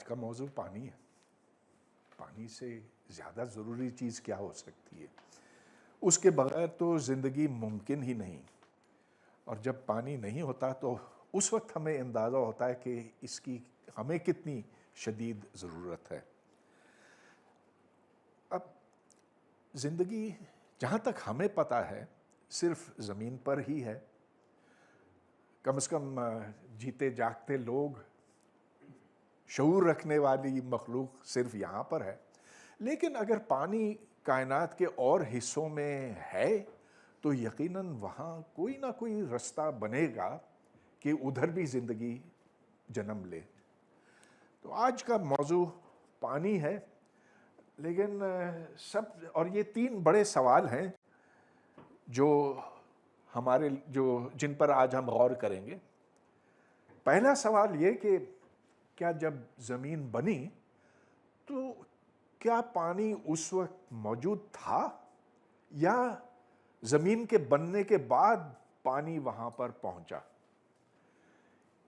کا موضوع پانی ہے. پانی سے زیادہ ضروری چیز کیا ہو سکتی ہے؟ اس کے بغیر تو زندگی ممکن ہی نہیں. اور جب پانی نہیں ہوتا تو اس وقت ہمیں اندازہ ہوتا ہے کہ اس کی ہمیں کتنی شدید ضرورت ہے. اب زندگی جہاں تک ہمیں پتہ ہے صرف زمین پر ہی ہے. کم از کم جیتے جاگتے لوگ، شعور رکھنے والی مخلوق صرف یہاں پر ہے. لیکن اگر پانی کائنات کے اور حصوں میں ہے تو یقیناً وہاں کوئی نہ کوئی رستہ بنے گا کہ ادھر بھی زندگی جنم لے. تو آج کا موضوع پانی ہے. لیکن اور یہ 3 بڑے سوال ہیں جن پر آج ہم غور کریں گے. پہلا سوال یہ کہ کیا جب زمین بنی تو کیا پانی اس وقت موجود تھا یا زمین کے بننے کے بعد پانی وہاں پر پہنچا؟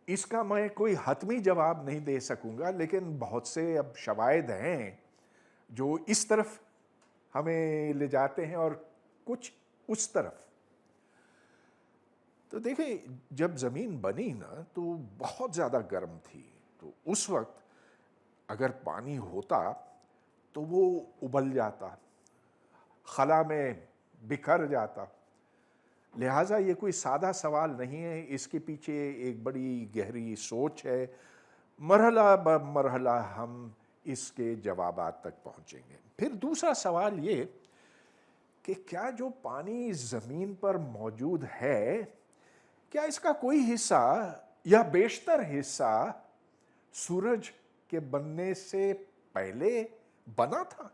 اس کا میں کوئی حتمی جواب نہیں دے سکوں گا، لیکن بہت سے اب شواہد ہیں جو اس طرف ہمیں لے جاتے ہیں اور کچھ اس طرف. تو دیکھیں، جب زمین بنی نا تو بہت زیادہ گرم تھی. تو اس وقت اگر پانی ہوتا تو وہ ابل جاتا، خلا میں بکھر جاتا. لہٰذا یہ کوئی سادہ سوال نہیں ہے، اس کے پیچھے ایک بڑی گہری سوچ ہے. مرحلہ بمرحلہ ہم اس کے جوابات تک پہنچیں گے. پھر دوسرا سوال یہ کہ کیا جو پانی زمین پر موجود ہے، کیا اس کا کوئی حصہ یا بیشتر حصہ سورج کے بننے سے پہلے بنا تھا؟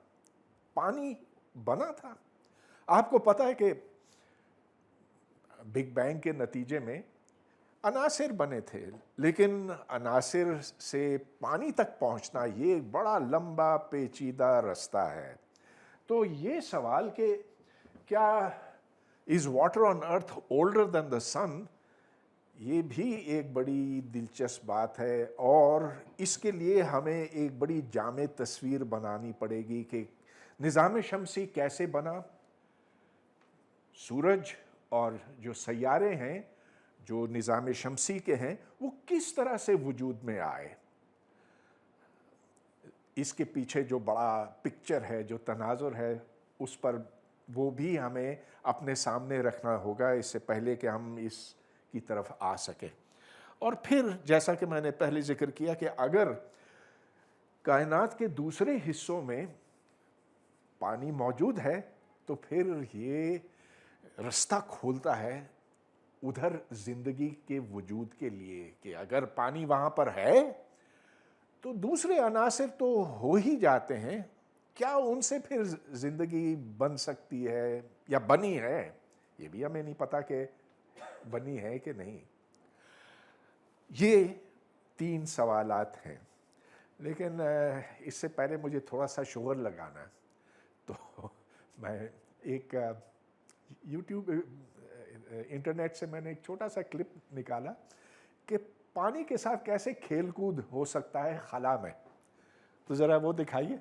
پانی بنا تھا. آپ کو پتہ ہے کہ بگ بینگ کے نتیجے میں عناصر بنے تھے، لیکن عناصر سے پانی تک پہنچنا یہ ایک بڑا لمبا پیچیدہ رستہ ہے. تو یہ سوال کہ کیا از water on earth older than دا سن، یہ بھی ایک بڑی دلچسپ بات ہے. اور اس کے لیے ہمیں ایک بڑی جامع تصویر بنانی پڑے گی کہ نظام شمسی کیسے بنا، سورج اور جو سیارے ہیں جو نظام شمسی کے ہیں وہ کس طرح سے وجود میں آئے. اس کے پیچھے جو بڑا پکچر ہے، جو تناظر ہے، اس پر وہ بھی ہمیں اپنے سامنے رکھنا ہوگا اس سے پہلے کہ ہم اس کی طرف آ سکیں. اور پھر جیسا کہ میں نے پہلے ذکر کیا کہ اگر کائنات کے دوسرے حصوں میں پانی موجود ہے تو پھر یہ رستہ کھولتا ہے ادھر زندگی کے وجود کے لیے کہ اگر پانی وہاں پر ہے تو دوسرے عناصر تو ہو ہی جاتے ہیں، کیا ان سے پھر زندگی بن سکتی ہے یا بنی ہے؟ یہ بھی ہمیں نہیں پتا کہ بنی ہے کہ نہیں. یہ 3 سوالات ہیں. لیکن اس سے پہلے مجھے تھوڑا سا شور لگانا ہے. تو میں ایک یوٹیوب انٹرنیٹ سے میں نے ایک چھوٹا سا کلپ نکالا کہ پانی کے ساتھ کیسے کھیل کود ہو سکتا ہے خلا میں. تو ذرا وہ دکھائیے.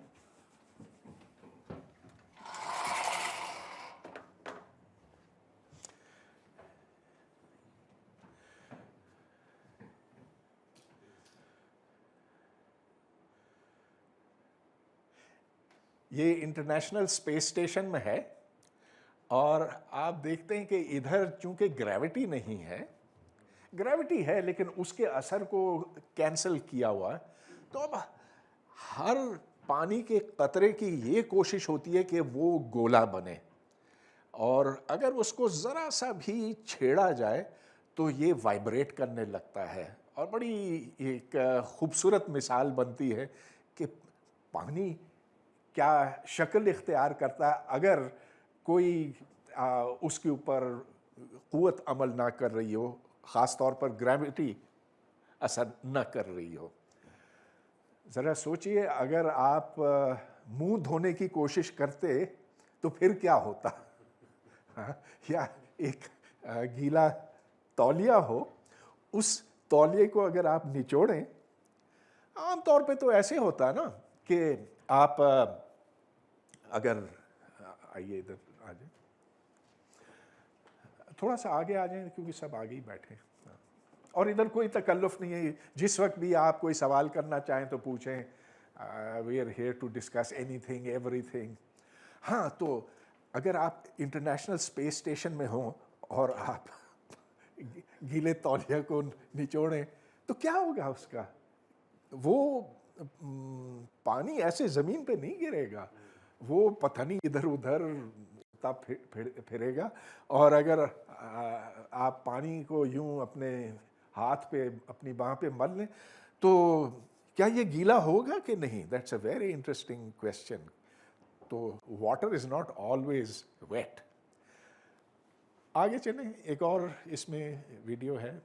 یہ انٹرنیشنل اسپیس اسٹیشن میں ہے اور آپ دیکھتے ہیں کہ ادھر چونکہ گریوٹی نہیں ہے، گریوٹی ہے لیکن اس کے اثر کو کینسل کیا ہوا ہے. تو اب ہر پانی کے قطرے کی یہ کوشش ہوتی ہے کہ وہ گولا بنے، اور اگر اس کو ذرا سا بھی چھیڑا جائے تو یہ وائبریٹ کرنے لگتا ہے. اور بڑی ایک خوبصورت مثال بنتی ہے کہ پانی کیا شکل اختیار کرتا ہے اگر کوئی اس کے اوپر قوت عمل نہ کر رہی ہو، خاص طور پر گریوٹی اثر نہ کر رہی ہو. ذرا سوچئے اگر آپ منہ دھونے کی کوشش کرتے تو پھر کیا ہوتا، یا ایک گیلا تولیہ ہو، اس تولیے کو اگر آپ نچوڑیں عام طور پہ تو ایسے ہوتا ہے نا کہ آپ اگر آئیے ادھر آ جائیں، تھوڑا سا آگے آ جائیں کیونکہ سب آگے ہی بیٹھے ہیں، اور ادھر کوئی تکلف نہیں ہے، جس وقت بھی آپ کوئی سوال کرنا چاہیں تو پوچھیں، we are here to discuss anything everything. ہاں، تو اگر آپ انٹرنیشنل اسپیس اسٹیشن میں ہوں اور آپ گیلے تولیہ کو نچوڑیں تو کیا ہوگا اس کا؟ وہ پانی ایسے زمین پہ نہیں گرے گا، وہ پتہ نہیں ادھر ادھر پھرے گا، اور اگر آپ پانی کو یوں اپنے ہاتھ پہ اپنی باہ پہ مل لیں تو کیا یہ گیلا ہوگا کہ نہیں؟ That's a very interesting question. تو water is not always wet. آگے چلیں، ایک اور اس میں ویڈیو ہے۔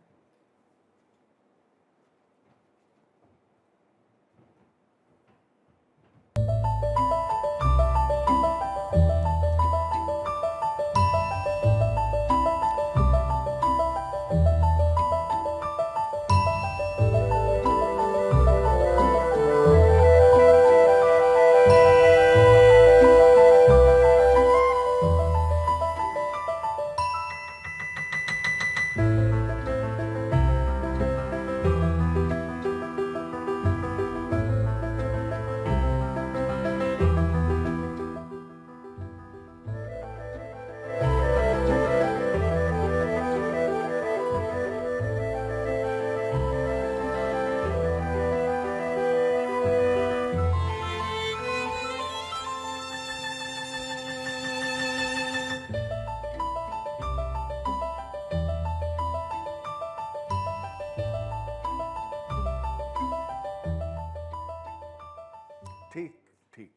ٹھیک ٹھیک،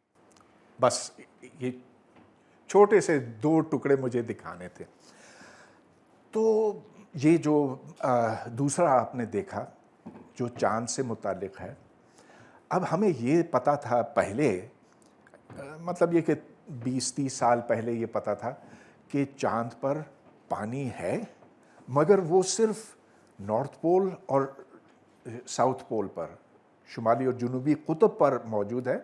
بس یہ چھوٹے سے دو ٹکڑے مجھے دکھانے تھے۔ تو یہ جو دوسرا آپ نے دیکھا جو چاند سے متعلق ہے، اب ہمیں یہ پتا تھا پہلے، مطلب یہ کہ 20-30 سال پہلے یہ پتا تھا کہ چاند پر پانی ہے، مگر وہ صرف نارتھ پول اور ساؤتھ پول پر، شمالی اور جنوبی قطب پر موجود ہے۔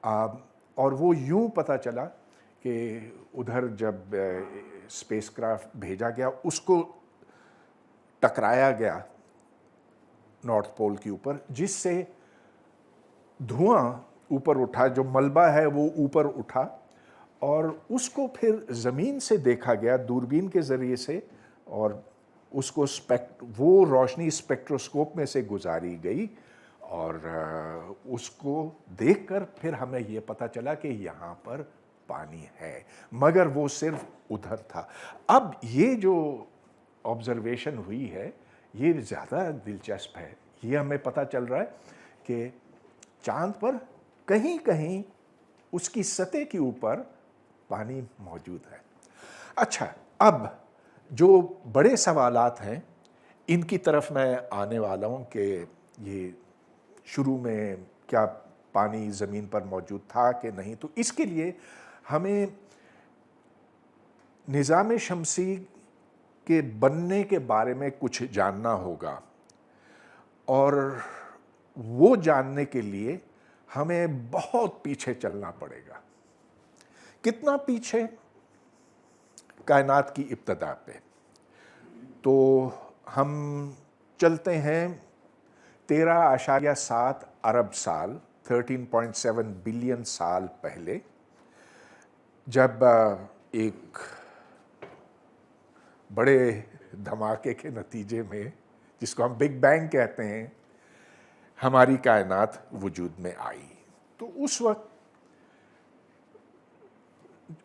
اور وہ یوں پتہ چلا کہ ادھر جب اسپیس کرافٹ بھیجا گیا اس کو ٹکرایا گیا نارتھ پول کے اوپر، جس سے دھواں اوپر اٹھا، جو ملبہ ہے وہ اوپر اٹھا، اور اس کو پھر زمین سے دیکھا گیا دوربین کے ذریعے سے، اور اس کو وہ روشنی اسپیکٹروسکوپ میں سے گزاری گئی، اور اس کو دیکھ کر پھر ہمیں یہ پتہ چلا کہ یہاں پر پانی ہے، مگر وہ صرف ادھر تھا۔ اب یہ جو آبزرویشن ہوئی ہے یہ زیادہ دلچسپ ہے۔ یہ ہمیں پتہ چل رہا ہے کہ چاند پر کہیں کہیں اس کی سطح کے اوپر پانی موجود ہے۔ اچھا، اب جو بڑے سوالات ہیں ان کی طرف میں آنے والا ہوں کہ یہ شروع میں کیا پانی زمین پر موجود تھا کہ نہیں۔ تو اس کے لیے ہمیں نظام شمسی کے بننے کے بارے میں کچھ جاننا ہوگا، اور وہ جاننے کے لیے ہمیں بہت پیچھے چلنا پڑے گا۔ کتنا پیچھے؟ کائنات کی ابتدا پہ۔ تو ہم چلتے ہیں 13.7 ارب سال، 13.7 بلین سال پہلے، جب ایک بڑے دھماکے کے نتیجے میں، جس کو ہم بگ بینگ کہتے ہیں، ہماری کائنات وجود میں آئی۔ تو اس وقت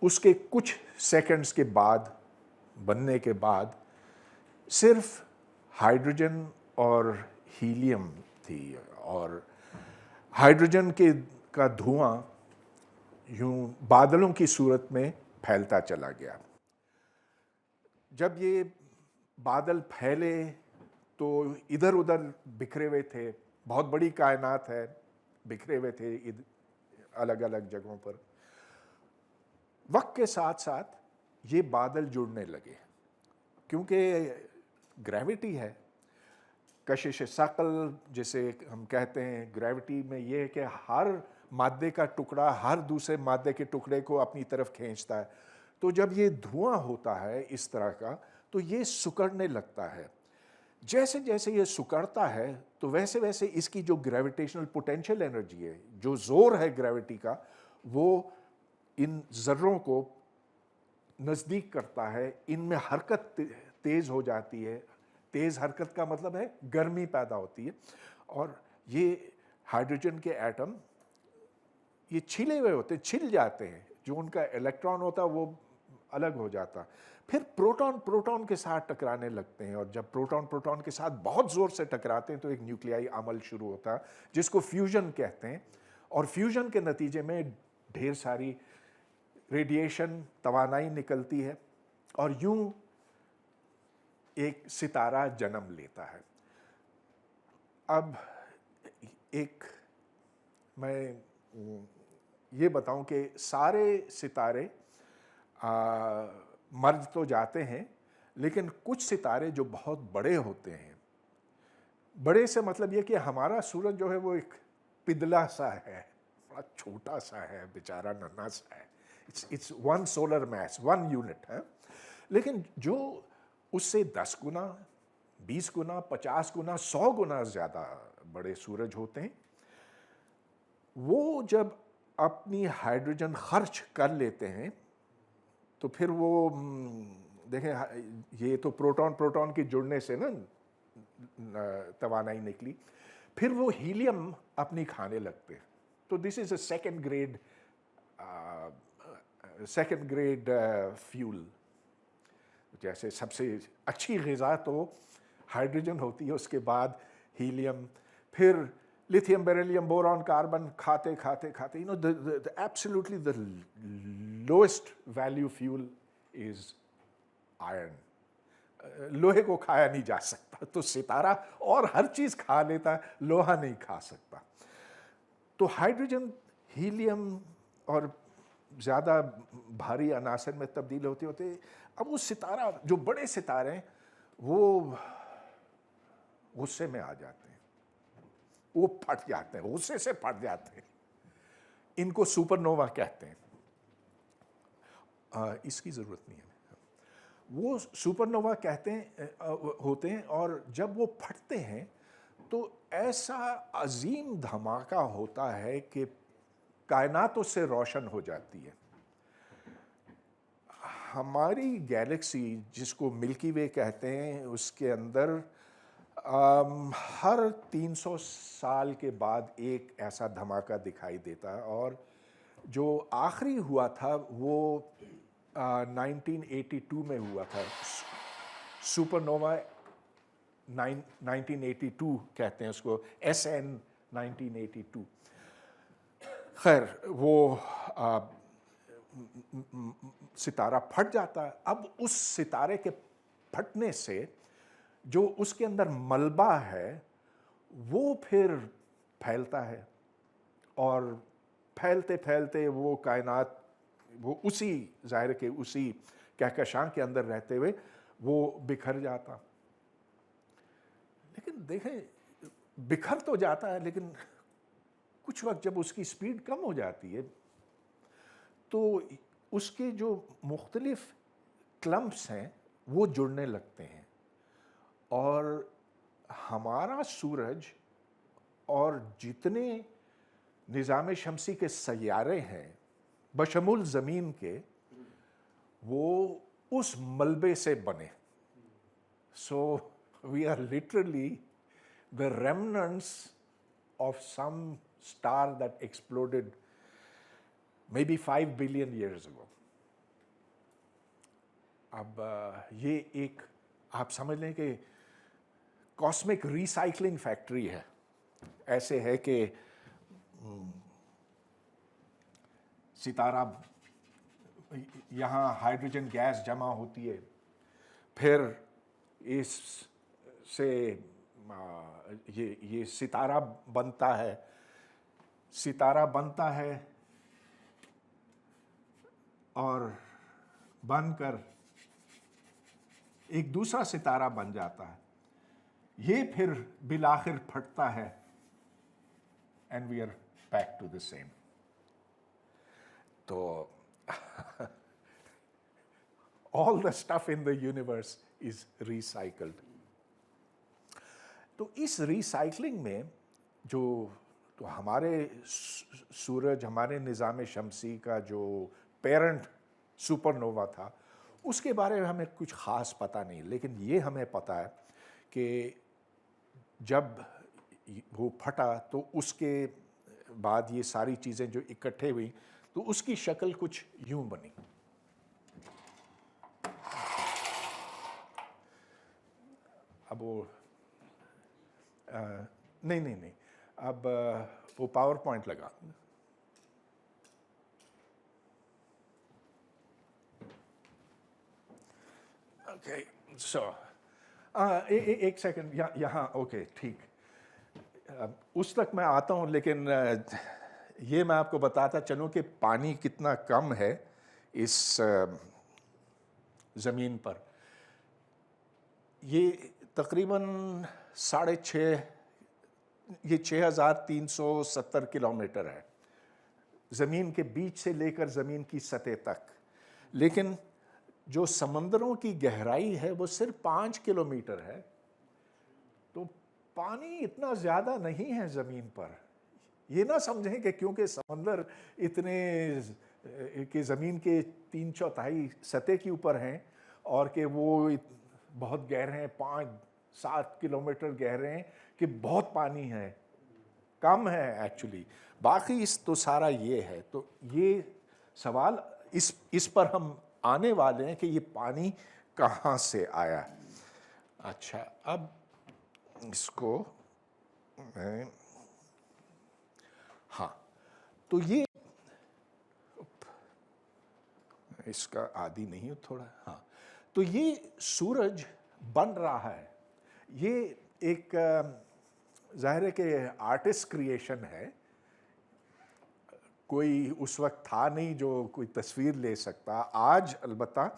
اس کے کچھ سیکنڈز کے بعد، بننے کے بعد، صرف ہائیڈروجن اور ہیلیم تھی، اور ہائیڈروجن کا دھواں یوں بادلوں کی صورت میں پھیلتا چلا گیا۔ جب یہ بادل پھیلے تو ادھر ادھر بکھرے ہوئے تھے، بہت بڑی کائنات ہے، بکھرے ہوئے تھے الگ الگ جگہوں پر۔ وقت کے ساتھ ساتھ یہ بادل جڑنے لگے، کیونکہ گریوٹی ہے، کشش ثقل جسے ہم کہتے ہیں گریوٹی میں یہ ہے کہ ہر مادے کا ٹکڑا ہر دوسرے مادے کے ٹکڑے کو اپنی طرف کھینچتا ہے. تو جب یہ دھواں ہوتا ہے اس طرح کا تو یہ سکڑنے لگتا ہے. جیسے جیسے یہ سکڑتا ہے تو ویسے ویسے اس کی جو گریویٹیشنل پوٹینشیل انرجی ہے, جو زور ہے گریوٹی کا, وہ ان ذروں کو نزدیک کرتا ہے, ان میں حرکت تیز ہو جاتی ہے. تیز حرکت کا مطلب ہے گرمی پیدا ہوتی ہے, اور یہ ہائیڈروجن کے ایٹم یہ چھلے ہوئے ہوتے ہیں, چھل جاتے ہیں, جو ان کا الیکٹران ہوتا ہے وہ الگ ہو جاتا. پھر پروٹون پروٹون کے ساتھ ٹکرانے لگتے ہیں, اور جب پروٹون پروٹون کے ساتھ بہت زور سے ٹکراتے ہیں تو ایک نیوکلیائی عمل شروع ہوتا ہے جس کو فیوژن کہتے ہیں. اور فیوژن کے نتیجے میں ڈھیر ساری ریڈیشن توانائی نکلتی ہے, اور یوں ایک ستارہ جنم لیتا ہے. اب ایک میں یہ بتاؤں کہ سارے ستارے مر تو جاتے ہیں, لیکن کچھ ستارے جو بہت بڑے ہوتے ہیں, بڑے سے مطلب یہ کہ ہمارا سورج جو ہے وہ ایک پدلا سا ہے, بڑا چھوٹا سا ہے, بیچارہ ننھا سا ہے, اٹس 1 سولر میس 1 یونٹ ہے. لیکن جو اس سے 10 گنا 20 گنا 50 گنا 100 گنا زیادہ بڑے سورج ہوتے ہیں, وہ جب اپنی ہائیڈروجن خرچ کر لیتے ہیں تو پھر وہ دیکھیں یہ تو پروٹون پروٹون کے جڑنے سے نا توانائی نکلی, پھر وہ ہیلیم اپنی کھانے لگتے ہیں. تو دس از اے سیکنڈ گریڈ فیول. جیسے سب سے اچھی غذا تو ہائیڈروجن ہوتی ہے, اس کے بعد ہیلیم, پھر lithium, beryllium, boron, carbon کھاتے کھاتے کھاتے absolutely the lowest value fuel is iron. لوہے کو کھایا نہیں جا سکتا, تو ستارہ اور ہر چیز کھا لیتا ہے, لوہا نہیں کھا سکتا. تو ہائیڈروجن ہیلیم اور زیادہ بھاری عناصر میں تبدیل ہوتے ہوتے اب وہ ستارہ, جو بڑے ستارے ہیں وہ غصے میں آ جاتے ہیں, وہ پھٹ جاتے ہیں, غصے سے پھٹ جاتے ہیں. ان کو سپر نووا کہتے ہیں. اس کی ضرورت نہیں ہے. وہ سپر نووا کہتے ہیں ہوتے ہیں, اور جب وہ پھٹتے ہیں تو ایسا عظیم دھماکہ ہوتا ہے کہ کائنات اس سے روشن ہو جاتی ہے. ہماری گیلیکسی جس کو ملکی وے کہتے ہیں, اس کے اندر ہر 300 سال کے بعد ایک ایسا دھماکہ دکھائی دیتا ہے, اور جو آخری ہوا تھا وہ 1982 میں ہوا تھا. سپر نووا 1982 کہتے ہیں اس کو, SN 1982. خیر وہ ستارہ پھٹ جاتا ہے. اب اس ستارے کے پھٹنے سے جو اس کے اندر ملبہ ہے وہ پھر پھیلتا ہے, اور پھیلتے پھیلتے وہ کائنات وہ اسی ظاہر کے اسی کہکشاں کے اندر رہتے ہوئے وہ بکھر جاتا. لیکن دیکھیں بکھر تو جاتا ہے, لیکن کچھ وقت جب اس کی سپیڈ کم ہو جاتی ہے تو اس کے جو مختلف کلمپس ہیں وہ جڑنے لگتے ہیں, اور ہمارا سورج اور جتنے نظام شمسی کے سیارے ہیں بشمول زمین کے, وہ اس ملبے سے بنے. So we are literally the remnants of some star that exploded maybe 5 billion years ago. اب یہ ایک آپ سمجھ لیں کہ کاسمک ریسائکلنگ فیکٹری ہے. ایسے ہے کہ ستارہ یہاں ہائیڈروجن گیس جمع ہوتی ہے, پھر اس سے یہ ستارہ بنتا ہے. ستارہ بنتا ہے اور بن کر ایک دوسرا ستارہ بن جاتا ہے. یہ پھر بالآخر پھٹتا ہے and we are back to the same. تو all the stuff in the universe is recycled. تو اس ریسائکلنگ میں جو تو ہمارے سورج، ہمارے نظام شمسی کا جو پیرنٹ سپر نووا تھا، اس کے بارے میں ہمیں کچھ خاص پتہ نہیں، لیکن یہ ہمیں پتہ ہے کہ جب وہ پھٹا تو اس کے بعد یہ ساری چیزیں جو اکٹھے ہوئی تو اس کی شکل کچھ یوں بنی. اب وہ نہیں اب وہ پاور پوائنٹ لگا. اوکے سو ایک سیکنڈ یہاں. اوکے ٹھیک، اس تک میں آتا ہوں، لیکن یہ میں آپ کو بتاتا چلوں کہ پانی کتنا کم ہے اس زمین پر. یہ تقریباً 6,370 کلومیٹر ہے زمین کے بیچ سے لے کر زمین کی سطح تک، لیکن جو سمندروں کی گہرائی ہے وہ صرف 5 کلومیٹر ہے. تو پانی اتنا زیادہ نہیں ہے زمین پر. یہ نہ سمجھیں کہ کیونکہ سمندر اتنے کہ زمین کے 3/4 سطح کے اوپر ہیں اور کہ وہ بہت گہرے ہیں، 5-7 کلومیٹر گہرے ہیں، کہ بہت پانی ہے. کم ہے ایکچولی. باقی تو سارا یہ ہے. تو یہ سوال اس پر ہم آنے والے ہیں کہ یہ پانی کہاں سے آیا. اچھا، اب اس کو میں ہاں تو یہ اس کا عادی نہیں ہوں تھوڑا. ہاں تو یہ سورج بن رہا ہے. یہ ایک ظاہر ہے کہ آرٹسٹ کریشن ہے. کوئی اس وقت تھا نہیں جو کوئی تصویر لے سکتا. آج البتہ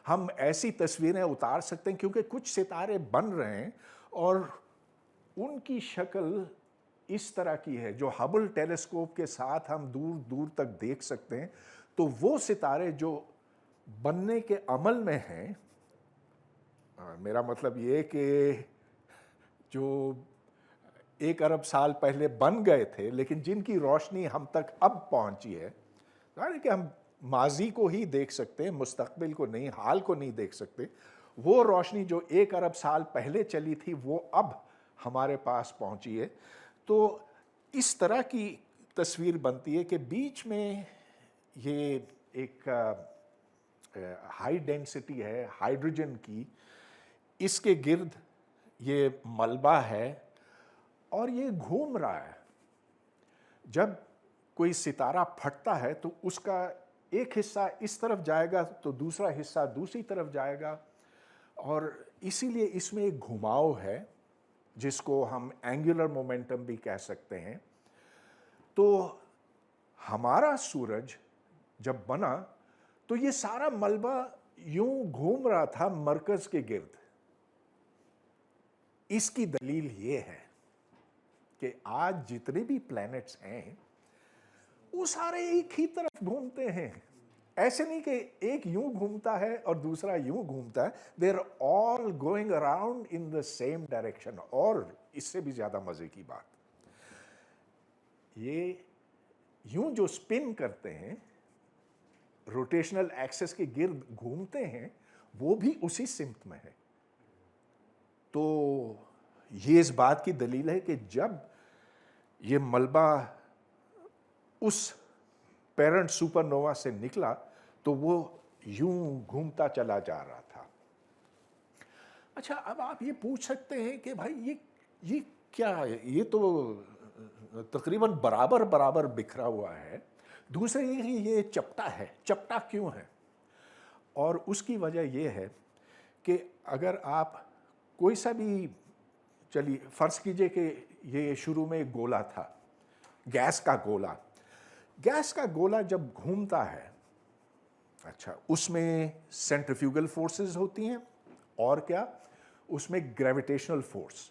ہم ایسی تصویریں اتار سکتے ہیں کیونکہ کچھ ستارے بن رہے ہیں اور ان کی شکل اس طرح کی ہے جو ہبل ٹیلیسکوپ کے ساتھ ہم دور دور تک دیکھ سکتے ہیں. تو وہ ستارے جو بننے کے عمل میں ہیں، میرا مطلب یہ کہ جو 1 ارب سال پہلے بن گئے تھے لیکن جن کی روشنی ہم تک اب پہنچی ہے، یعنی کہ ہم ماضی کو ہی دیکھ سکتے ہیں، مستقبل کو نہیں، حال کو نہیں دیکھ سکتے. وہ روشنی جو 1 ارب سال پہلے چلی تھی وہ اب ہمارے پاس پہنچی ہے. تو اس طرح کی تصویر بنتی ہے کہ بیچ میں یہ ایک ہائی ڈینسٹی ہے ہائیڈروجن کی، اس کے گرد یہ ملبہ ہے اور یہ گھوم رہا ہے. جب کوئی ستارہ پھٹتا ہے تو اس کا ایک حصہ اس طرف جائے گا تو دوسرا حصہ دوسری طرف جائے گا، اور اسی لیے اس میں ایک گھماؤ ہے جس کو ہم اینگولر مومنٹم بھی کہہ سکتے ہیں. تو ہمارا سورج جب بنا تو یہ سارا ملبہ یوں گھوم رہا تھا مرکز کے گرد. اس کی دلیل یہ ہے کہ آج جتنے بھی پلینٹس ہیں وہ سارے ایک ہی طرف گھومتے ہیں. ایسے نہیں کہ ایک یوں گھومتا ہے اور دوسرا یوں گھومتا ہے. They are all going around in the same direction. اور اس سے بھی زیادہ مزے کی بات، یہ یوں جو اسپن کرتے ہیں، روٹیشنل ایکسس کے گرد گھومتے ہیں، وہ بھی اسی سمت میں ہے. تو یہ اس بات کی دلیل ہے کہ جب یہ ملبہ اس پیرنٹ سپر نووا سے نکلا تو وہ یوں گھومتا چلا جا رہا تھا. اچھا، اب آپ یہ پوچھ سکتے ہیں کہ بھائی یہ کیا ہے؟ یہ تو تقریباً برابر بکھرا ہوا ہے. دوسرے یہ چپٹا ہے. چپٹا کیوں ہے؟ اور اس کی وجہ یہ ہے کہ اگر آپ کوئی سا بھی، چلیے فرض کیجئے کہ یہ شروع میں ایک گولا تھا، گیس کا گولا. گیس کا گولا جب گھومتا ہے، اچھا، اس میں سینٹریفیوگل فورسز ہوتی ہیں اور کیا، اس میں گریویٹیشنل فورس.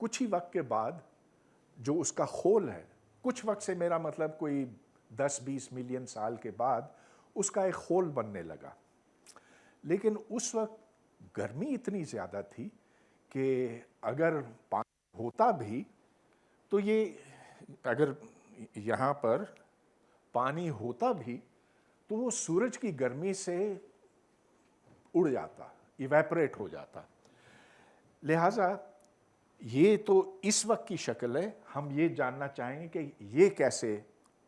کچھ ہی وقت کے بعد جو اس کا خول ہے، کچھ وقت سے میرا مطلب کوئی 10-20 ملین سال کے بعد اس کا ایک خول بننے لگا. لیکن اس وقت گرمی اتنی زیادہ تھی کہ اگر پانی ہوتا بھی تو یہ، اگر یہاں پر پانی ہوتا بھی تو وہ سورج کی گرمی سے اڑ جاتا، ایویپریٹ ہو جاتا. لہٰذا یہ تو اس وقت کی شکل ہے. ہم یہ جاننا چاہیں گے کہ یہ کیسے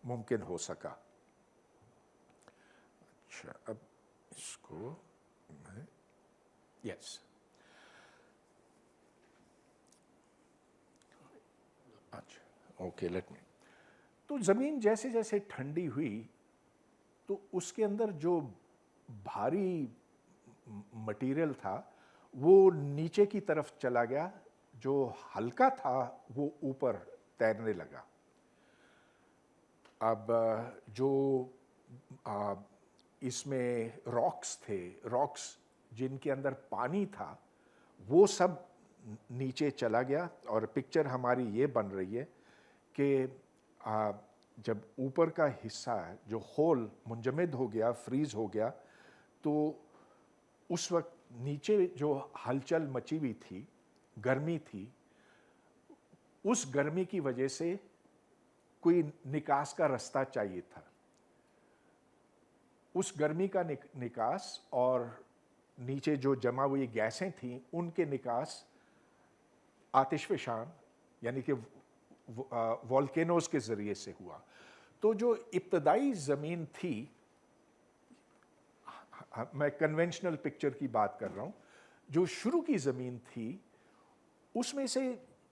ممکن ہو سکا. اچھا، اب اس کو یس اچھا اوکے لیٹ می. تو زمین جیسے جیسے ٹھنڈی ہوئی تو اس کے اندر جو بھاری مٹیریل تھا وہ نیچے کی طرف چلا گیا، جو ہلکا تھا وہ اوپر تیرنے لگا. اب جو اس میں راکس تھے، راکس جن کے اندر پانی تھا، وہ سب نیچے چلا گیا. اور پکچر ہماری یہ بن رہی ہے کہ جب اوپر کا حصہ جو خول منجمد ہو گیا، فریز ہو گیا، تو اس وقت نیچے جو ہلچل مچی ہوئی تھی، گرمی تھی، اس گرمی کی وجہ سے کوئی نکاس کا رستہ چاہیے تھا. اس گرمی کا نکاس اور نیچے جو جمع ہوئی گیسیں تھیں ان کے نکاس آتش فشاں یعنی کہ والکینوز کے ذریعے سے ہوا. تو جو ابتدائی زمین تھی، میں کنونشنل پکچر کی بات کر رہا ہوں، جو شروع کی زمین تھی اس میں سے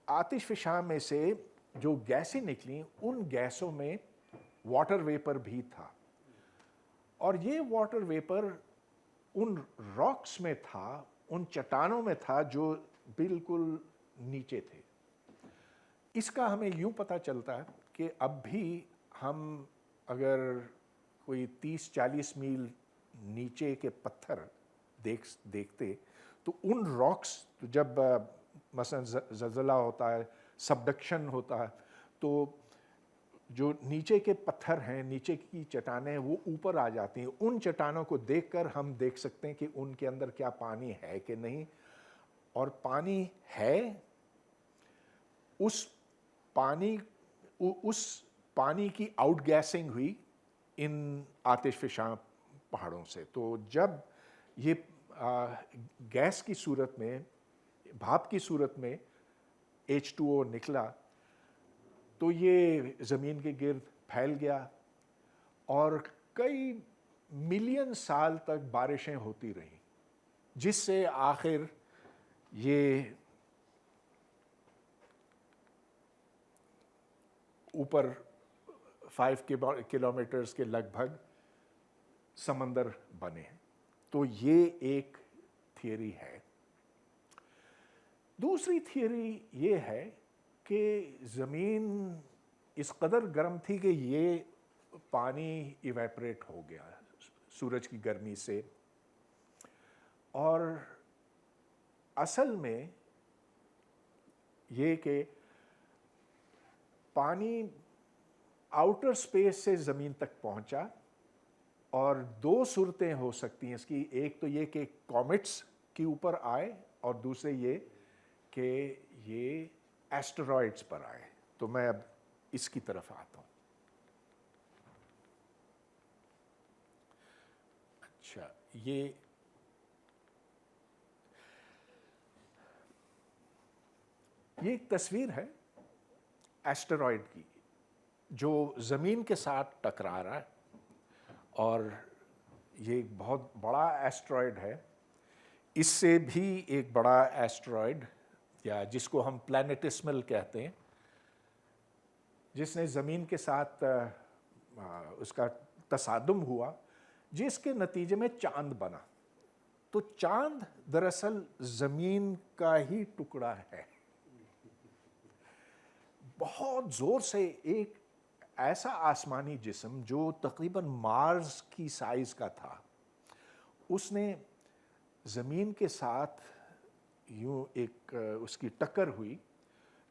آتش فشاں میں سے جو گیسیں نکلیں ان گیسوں میں واٹر ویپر بھی تھا. اور یہ واٹر ویپر ان راکس میں تھا، ان چٹانوں میں تھا جو بالکل نیچے تھے. اس کا ہمیں یوں پتہ چلتا ہے کہ اب بھی ہم اگر کوئی 30-40 میل نیچے کے پتھر دیکھتے تو ان راکس جب مثلا زلزلہ ہوتا ہے، سبڈکشن ہوتا ہے، تو جو نیچے کے پتھر ہیں، نیچے کی چٹانیں وہ اوپر آ جاتی ہیں. ان چٹانوں کو دیکھ کر ہم دیکھ سکتے ہیں کہ ان کے اندر کیا پانی ہے کہ نہیں. اور پانی ہے. اس پانی کی آؤٹ گیسنگ ہوئی ان آتش فشاں پہاڑوں سے. تو جب یہ گیس کی صورت میں، بھاپ کی صورت میں H2O نکلا تو یہ زمین کے گرد پھیل گیا اور کئی ملین سال تک بارشیں ہوتی رہیں، جس سے آخر یہ اوپر 5 کلومیٹرز کے لگ بھگ سمندر بنے. تو یہ ایک تھیوری ہے. دوسری تھیوری یہ ہے کہ زمین اس قدر گرم تھی کہ یہ پانی ایویپریٹ ہو گیا سورج کی گرمی سے. اور اصل میں یہ کہ پانی آؤٹر سپیس سے زمین تک پہنچا. اور دو صورتیں ہو سکتی ہیں اس کی. ایک تو یہ کہ کومیٹس کے اوپر آئے اور دوسرے یہ کہ یہ ایسٹرائڈز پر آئے. تو میں اب اس کی طرف آتا ہوں. اچھا، یہ ایک تصویر ہے ایسٹرائڈ کی جو زمین کے ساتھ ٹکرا رہا ہے. اور یہ ایک بہت بڑا ایسٹرائڈ ہے. اس سے بھی ایک بڑا ایسٹرائڈ، یا جس کو ہم پلانیٹسمل کہتے ہیں، جس نے زمین کے ساتھ اس کا تصادم ہوا، جس کے نتیجے میں چاند بنا. تو چاند دراصل زمین کا ہی ٹکڑا ہے. بہت زور سے ایک ایسا آسمانی جسم جو تقریباً مارس کی سائز کا تھا، اس نے زمین کے ساتھ یوں ایک اس کی ٹکر ہوئی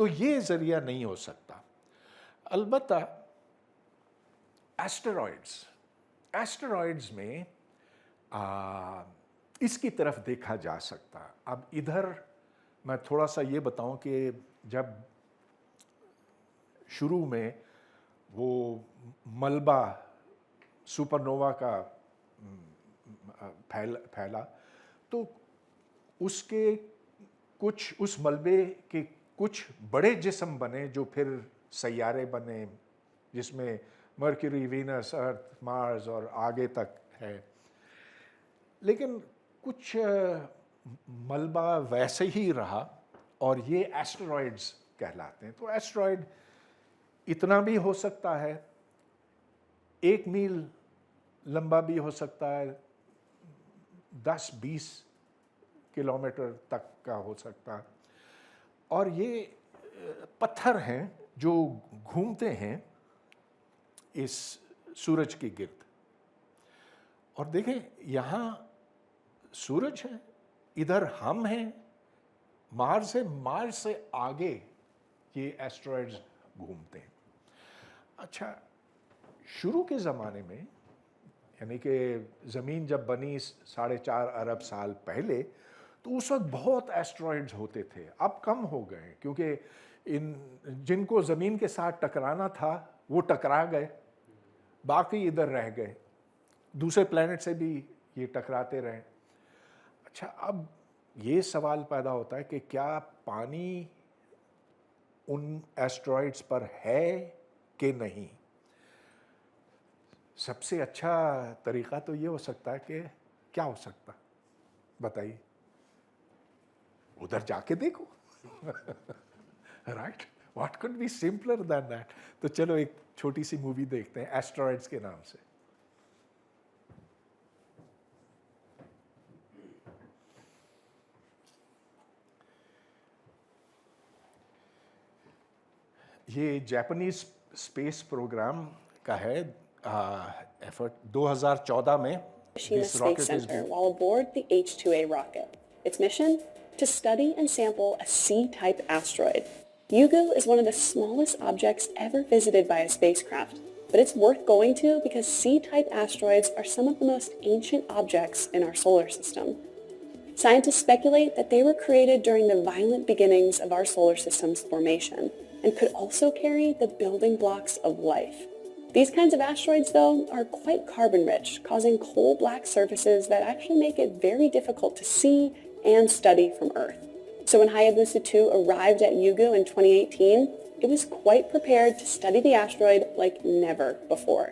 تو یہ ذریعہ نہیں ہو سکتا. البتہ ایسٹرائڈز میں اس کی طرف دیکھا جا سکتا. اب ادھر میں تھوڑا سا یہ بتاؤں کہ جب شروع میں وہ ملبہ سپر نووا کا پھیلا تو اس کے کچھ اس ملبے کے کچھ بڑے جسم بنے جو پھر سیارے بنے، جس میں مرکیوری، وینس، ارتھ، مارس اور آگے تک ہے. لیکن کچھ ملبہ ویسے ہی رہا اور یہ ایسٹرائڈز کہلاتے ہیں. تو ایسٹرائڈ اتنا بھی ہو سکتا ہے، 1 میل لمبا بھی ہو سکتا ہے، 10-20 کلومیٹر تک کا ہو سکتا ہے. اور یہ پتھر ہیں جو گھومتے ہیں اس سورج کے گرد. اور دیکھیں یہاں سورج ہے، ادھر ہم ہیں، مارس ہے، مارس سے آگے یہ ایسٹرائڈز گھومتے ہیں. اچھا، شروع کے زمانے میں یعنی کہ زمین جب بنی 4.5 ارب سال پہلے، تو اس وقت بہت ایسٹرائڈز ہوتے تھے. اب کم ہو گئے کیونکہ جن کو زمین کے ساتھ ٹکرانا تھا وہ ٹکرا گئے، باقی ادھر رہ گئے، دوسرے پلینٹ سے بھی یہ ٹکراتے رہے. اچھا، اب یہ سوال پیدا ہوتا ہے کہ کیا پانی ان ایسٹرائڈز پر ہے کہ نہیں؟ سب سے اچھا طریقہ تو یہ ہو سکتا ہے کہ کیا ہو سکتا، بتائیے، ادھر جا کے دیکھو. Right, what could be simpler than that؟ تو چلو ایک چھوٹی سی مووی دیکھتے ہیں ایسٹرائڈز کے نام سے. یہ جاپانیز اسپیس پروگرام کا ہے ایفرٹ 2014 میں. Hiroshima Space Center while aboard the H-2A rocket. Its mission? To study and sample a C-type asteroid. Yugu is one of the smallest objects ever visited by a spacecraft, but it's worth going to because C-type asteroids are some of the most ancient objects in our solar system. Scientists speculate that they were created during the violent beginnings of our solar system's formation and could also carry the building blocks of life. These kinds of asteroids, though, are quite carbon-rich, causing coal black surfaces that actually make it very difficult to see and study from Earth. So when Hayabusa 2 arrived at Yugu in 2018, it was quite prepared to study the asteroid like never before.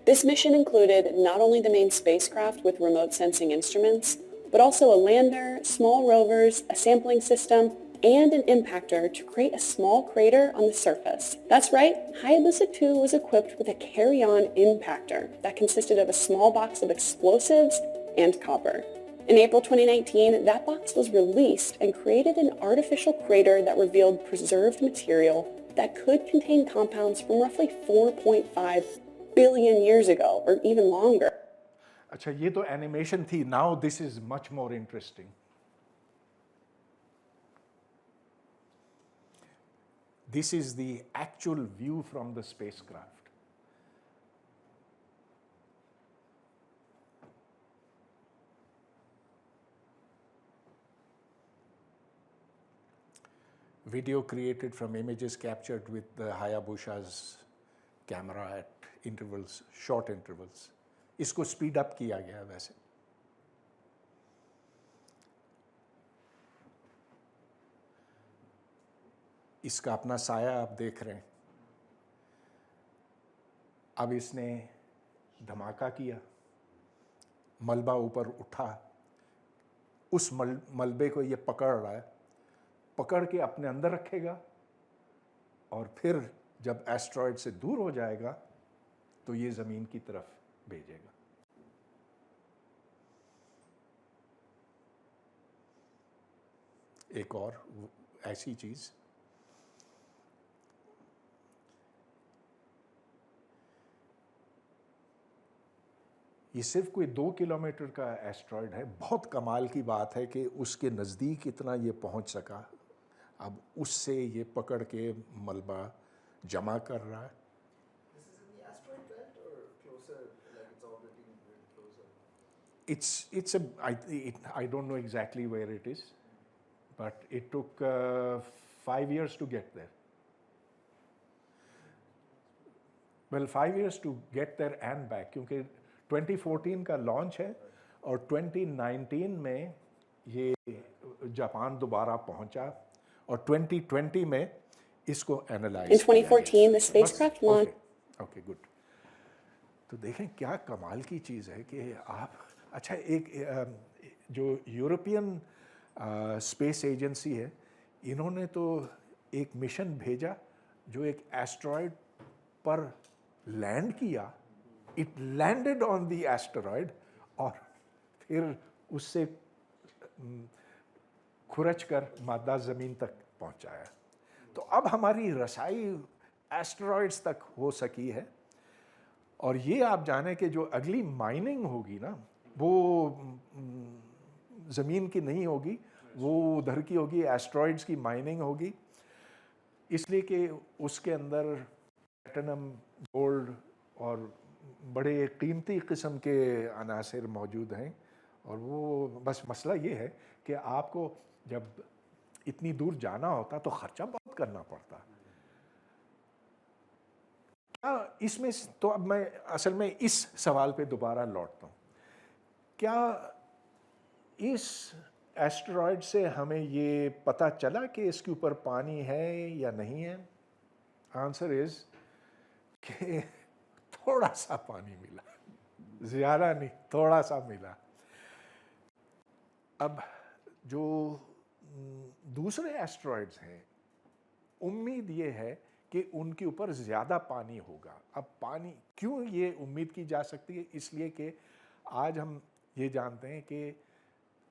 This mission included not only the main spacecraft with remote sensing instruments, but also a lander, small rovers, a sampling system, and an impactor to create a small crater on the surface. That's right, Hayabusa 2 was equipped with a carry-on impactor that consisted of a small box of explosives and copper. In April 2019, that box was released and created an artificial crater that revealed preserved material that could contain compounds from roughly 4.5 billion years ago, or even longer. اچھا، یہ تو animation تھی. Now this is much more interesting. This is the actual view from the spacecraft. Video created from images captured with the Hayabusa's camera at intervals, short intervals. اس کو speed up کیا گیا. ویسے اس کا اپنا سایہ آپ دیکھ رہے ہیں. اب اس نے دھماکہ کیا، ملبہ اوپر اٹھا، اس ملبے کو یہ پکڑ رہا ہے، پکڑ کے اپنے اندر رکھے گا اور پھر جب ایسٹرائڈ سے دور ہو جائے گا تو یہ زمین کی طرف بھیجے گا. ایک اور ایسی چیز، یہ صرف کوئی 2 کلومیٹر کا ایسٹرائڈ ہے. بہت کمال کی بات ہے کہ اس کے نزدیک اتنا یہ پہنچ سکا. اب اس سے یہ پکڑ کے ملبہ جمع کر رہا ہے. This is in the asteroid belt or closer, like it's orbiting really closer? I don't know exactly where it is, but it took 5 years to get there. Well, 5 years to get there and back, کیونکہ 2014 کا launch ہے اور 2019 میں یہ Japan دوبارہ پہنچا اور 2020 میں اس کو analyse In 2014, the spacecraft launched. Okay good. تو دیکھیں کیا کمال کی چیز ہے کہ آپ اچھا ایک جو یورپین اسپیس ایجنسی ہے انہوں نے تو ایک مشن بھیجا جو ایک ایسٹرائڈ پر لینڈ کیا. It landed on the asteroid اور پھر اس سے کھرچ کر مادہ زمین تک پہنچایا. تو اب ہماری رسائی ایسٹرائڈس تک ہو سکی ہے اور یہ آپ جانیں کہ جو اگلی مائننگ ہوگی نا وہ زمین کی نہیں ہوگی, وہ ادھر کی ہوگی, ایسٹرائڈس کی مائننگ ہوگی, اس لیے کہ اس کے اندر پلیٹینم, گولڈ اور بڑے قیمتی قسم کے عناصر موجود ہیں. اور وہ بس مسئلہ یہ ہے کہ آپ کو جب اتنی دور جانا ہوتا تو خرچہ بہت کرنا پڑتا. کیا اس میں تو اب میں اصل میں اس سوال پہ دوبارہ لوٹتا ہوں, کیا اس ایسٹرائڈ سے ہمیں یہ پتہ چلا کہ اس کے اوپر پانی ہے یا نہیں ہے؟ آنسر از کہ تھوڑا سا پانی ملا, زیادہ نہیں, تھوڑا سا ملا. اب جو دوسرے ایسٹرائڈز ہیں امید یہ ہے کہ ان کے اوپر زیادہ پانی ہوگا. اب پانی کیوں یہ امید کی جا سکتی ہے؟ اس لیے کہ آج ہم یہ جانتے ہیں کہ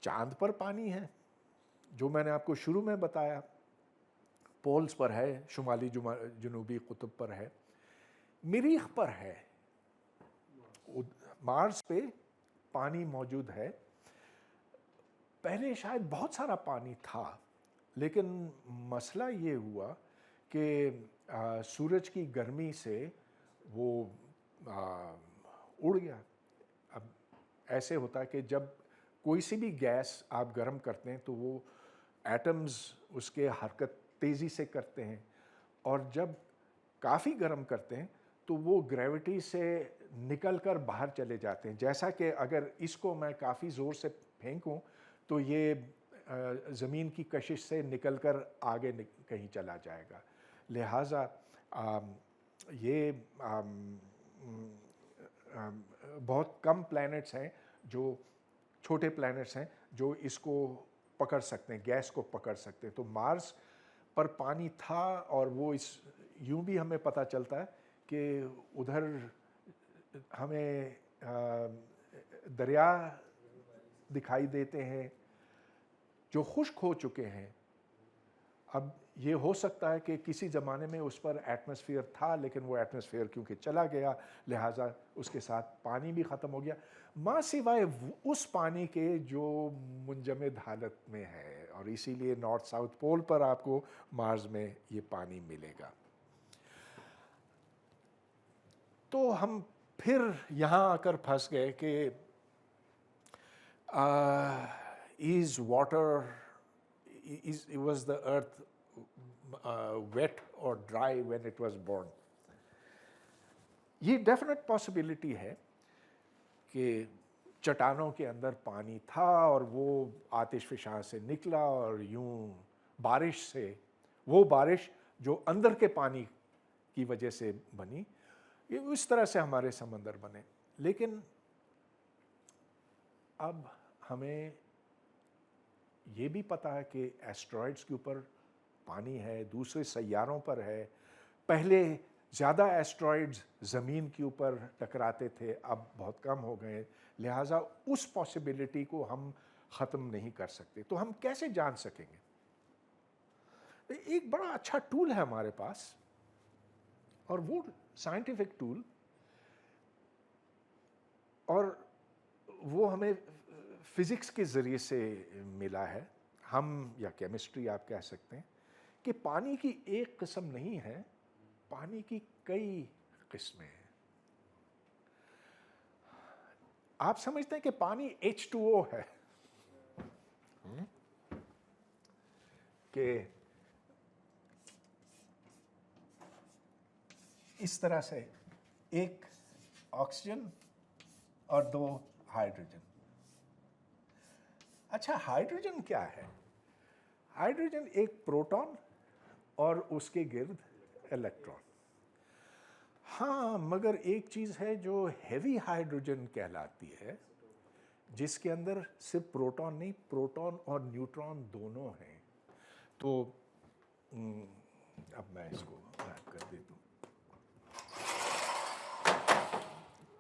چاند پر پانی ہے, جو میں نے آپ کو شروع میں بتایا, پولز پر ہے, شمالی جنوبی قطب پر ہے, مریخ پر ہے, مارس پہ پانی موجود ہے. پہلے شاید بہت سارا پانی تھا لیکن مسئلہ یہ ہوا کہ سورج کی گرمی سے وہ اڑ گیا. اب ایسے ہوتا ہے کہ جب کوئی سی بھی گیس آپ گرم کرتے ہیں تو وہ ایٹمز اس کے حرکت تیزی سے کرتے ہیں, اور جب کافی گرم کرتے ہیں تو وہ گریوٹی سے نکل کر باہر چلے جاتے ہیں. جیسا کہ اگر اس کو میں کافی زور سے پھینکوں تو یہ زمین کی کشش سے نکل کر آگے کہیں چلا جائے گا. لہٰذا یہ بہت کم پلینٹس ہیں, جو چھوٹے پلینٹس ہیں جو اس کو پکڑ سکتے ہیں, گیس کو پکڑ سکتے ہیں. تو مارس پر پانی تھا, اور وہ اس یوں بھی ہمیں پتہ چلتا ہے کہ ادھر ہمیں دریا دکھائی دیتے ہیں جو خشک ہو چکے ہیں. اب یہ ہو سکتا ہے کہ کسی زمانے میں اس پر ایٹماسفیئر تھا لیکن وہ ایٹماسفیئر کیونکہ چلا گیا لہٰذا اس کے ساتھ پانی بھی ختم ہو گیا, ماں سوائے اس پانی کے جو منجمد حالت میں ہے, اور اسی لیے نارتھ ساؤتھ پول پر آپ کو مارس میں یہ پانی ملے گا. تو ہم پھر یہاں آ کر پھنس گئے کہ is was the earth wet or dry when it was born? یہ ڈیفینیٹ پاسبلٹی ہے کہ چٹانوں کے اندر پانی تھا اور وہ آتش فشاں سے نکلا اور یوں بارش سے, وہ بارش جو اندر کے پانی کی وجہ سے بنی, یہ اس طرح سے ہمارے سمندر بنے. لیکن اب ہمیں یہ بھی پتہ ہے کہ ایسٹرائڈس کے اوپر پانی ہے, دوسرے سیاروں پر ہے. پہلے زیادہ ایسٹرائڈز زمین کے اوپر ٹکراتے تھے, اب بہت کم ہو گئے, لہٰذا اس پاسبلٹی کو ہم ختم نہیں کر سکتے. تو ہم کیسے جان سکیں گے؟ ایک بڑا اچھا ٹول ہے ہمارے پاس, اور وہ سائنٹیفک ٹول, اور وہ ہمیں فزکس کے ذریعے سے ملا ہے. ہم یا کیمسٹری آپ کہہ سکتے ہیں, کہ پانی کی ایک قسم نہیں ہے, پانی کی کئی قسمیں ہیں. آپ سمجھتے ہیں کہ پانی H2O ہے, کہ اس طرح سے ایک آکسیجن اور 2 ہائیڈروجن. اچھا, ہائیڈروجن کیا ہے؟ ہائیڈروجن ایک پروٹون اور اس کے گرد الیکٹران. ہاں, مگر ایک چیز ہے جو ہیوی ہائیڈروجن کہلاتی ہے, جس کے اندر صرف پروٹون نہیں, پروٹون اور نیوٹران دونوں ہیں. تو اب میں اس کو غائب کر دیتا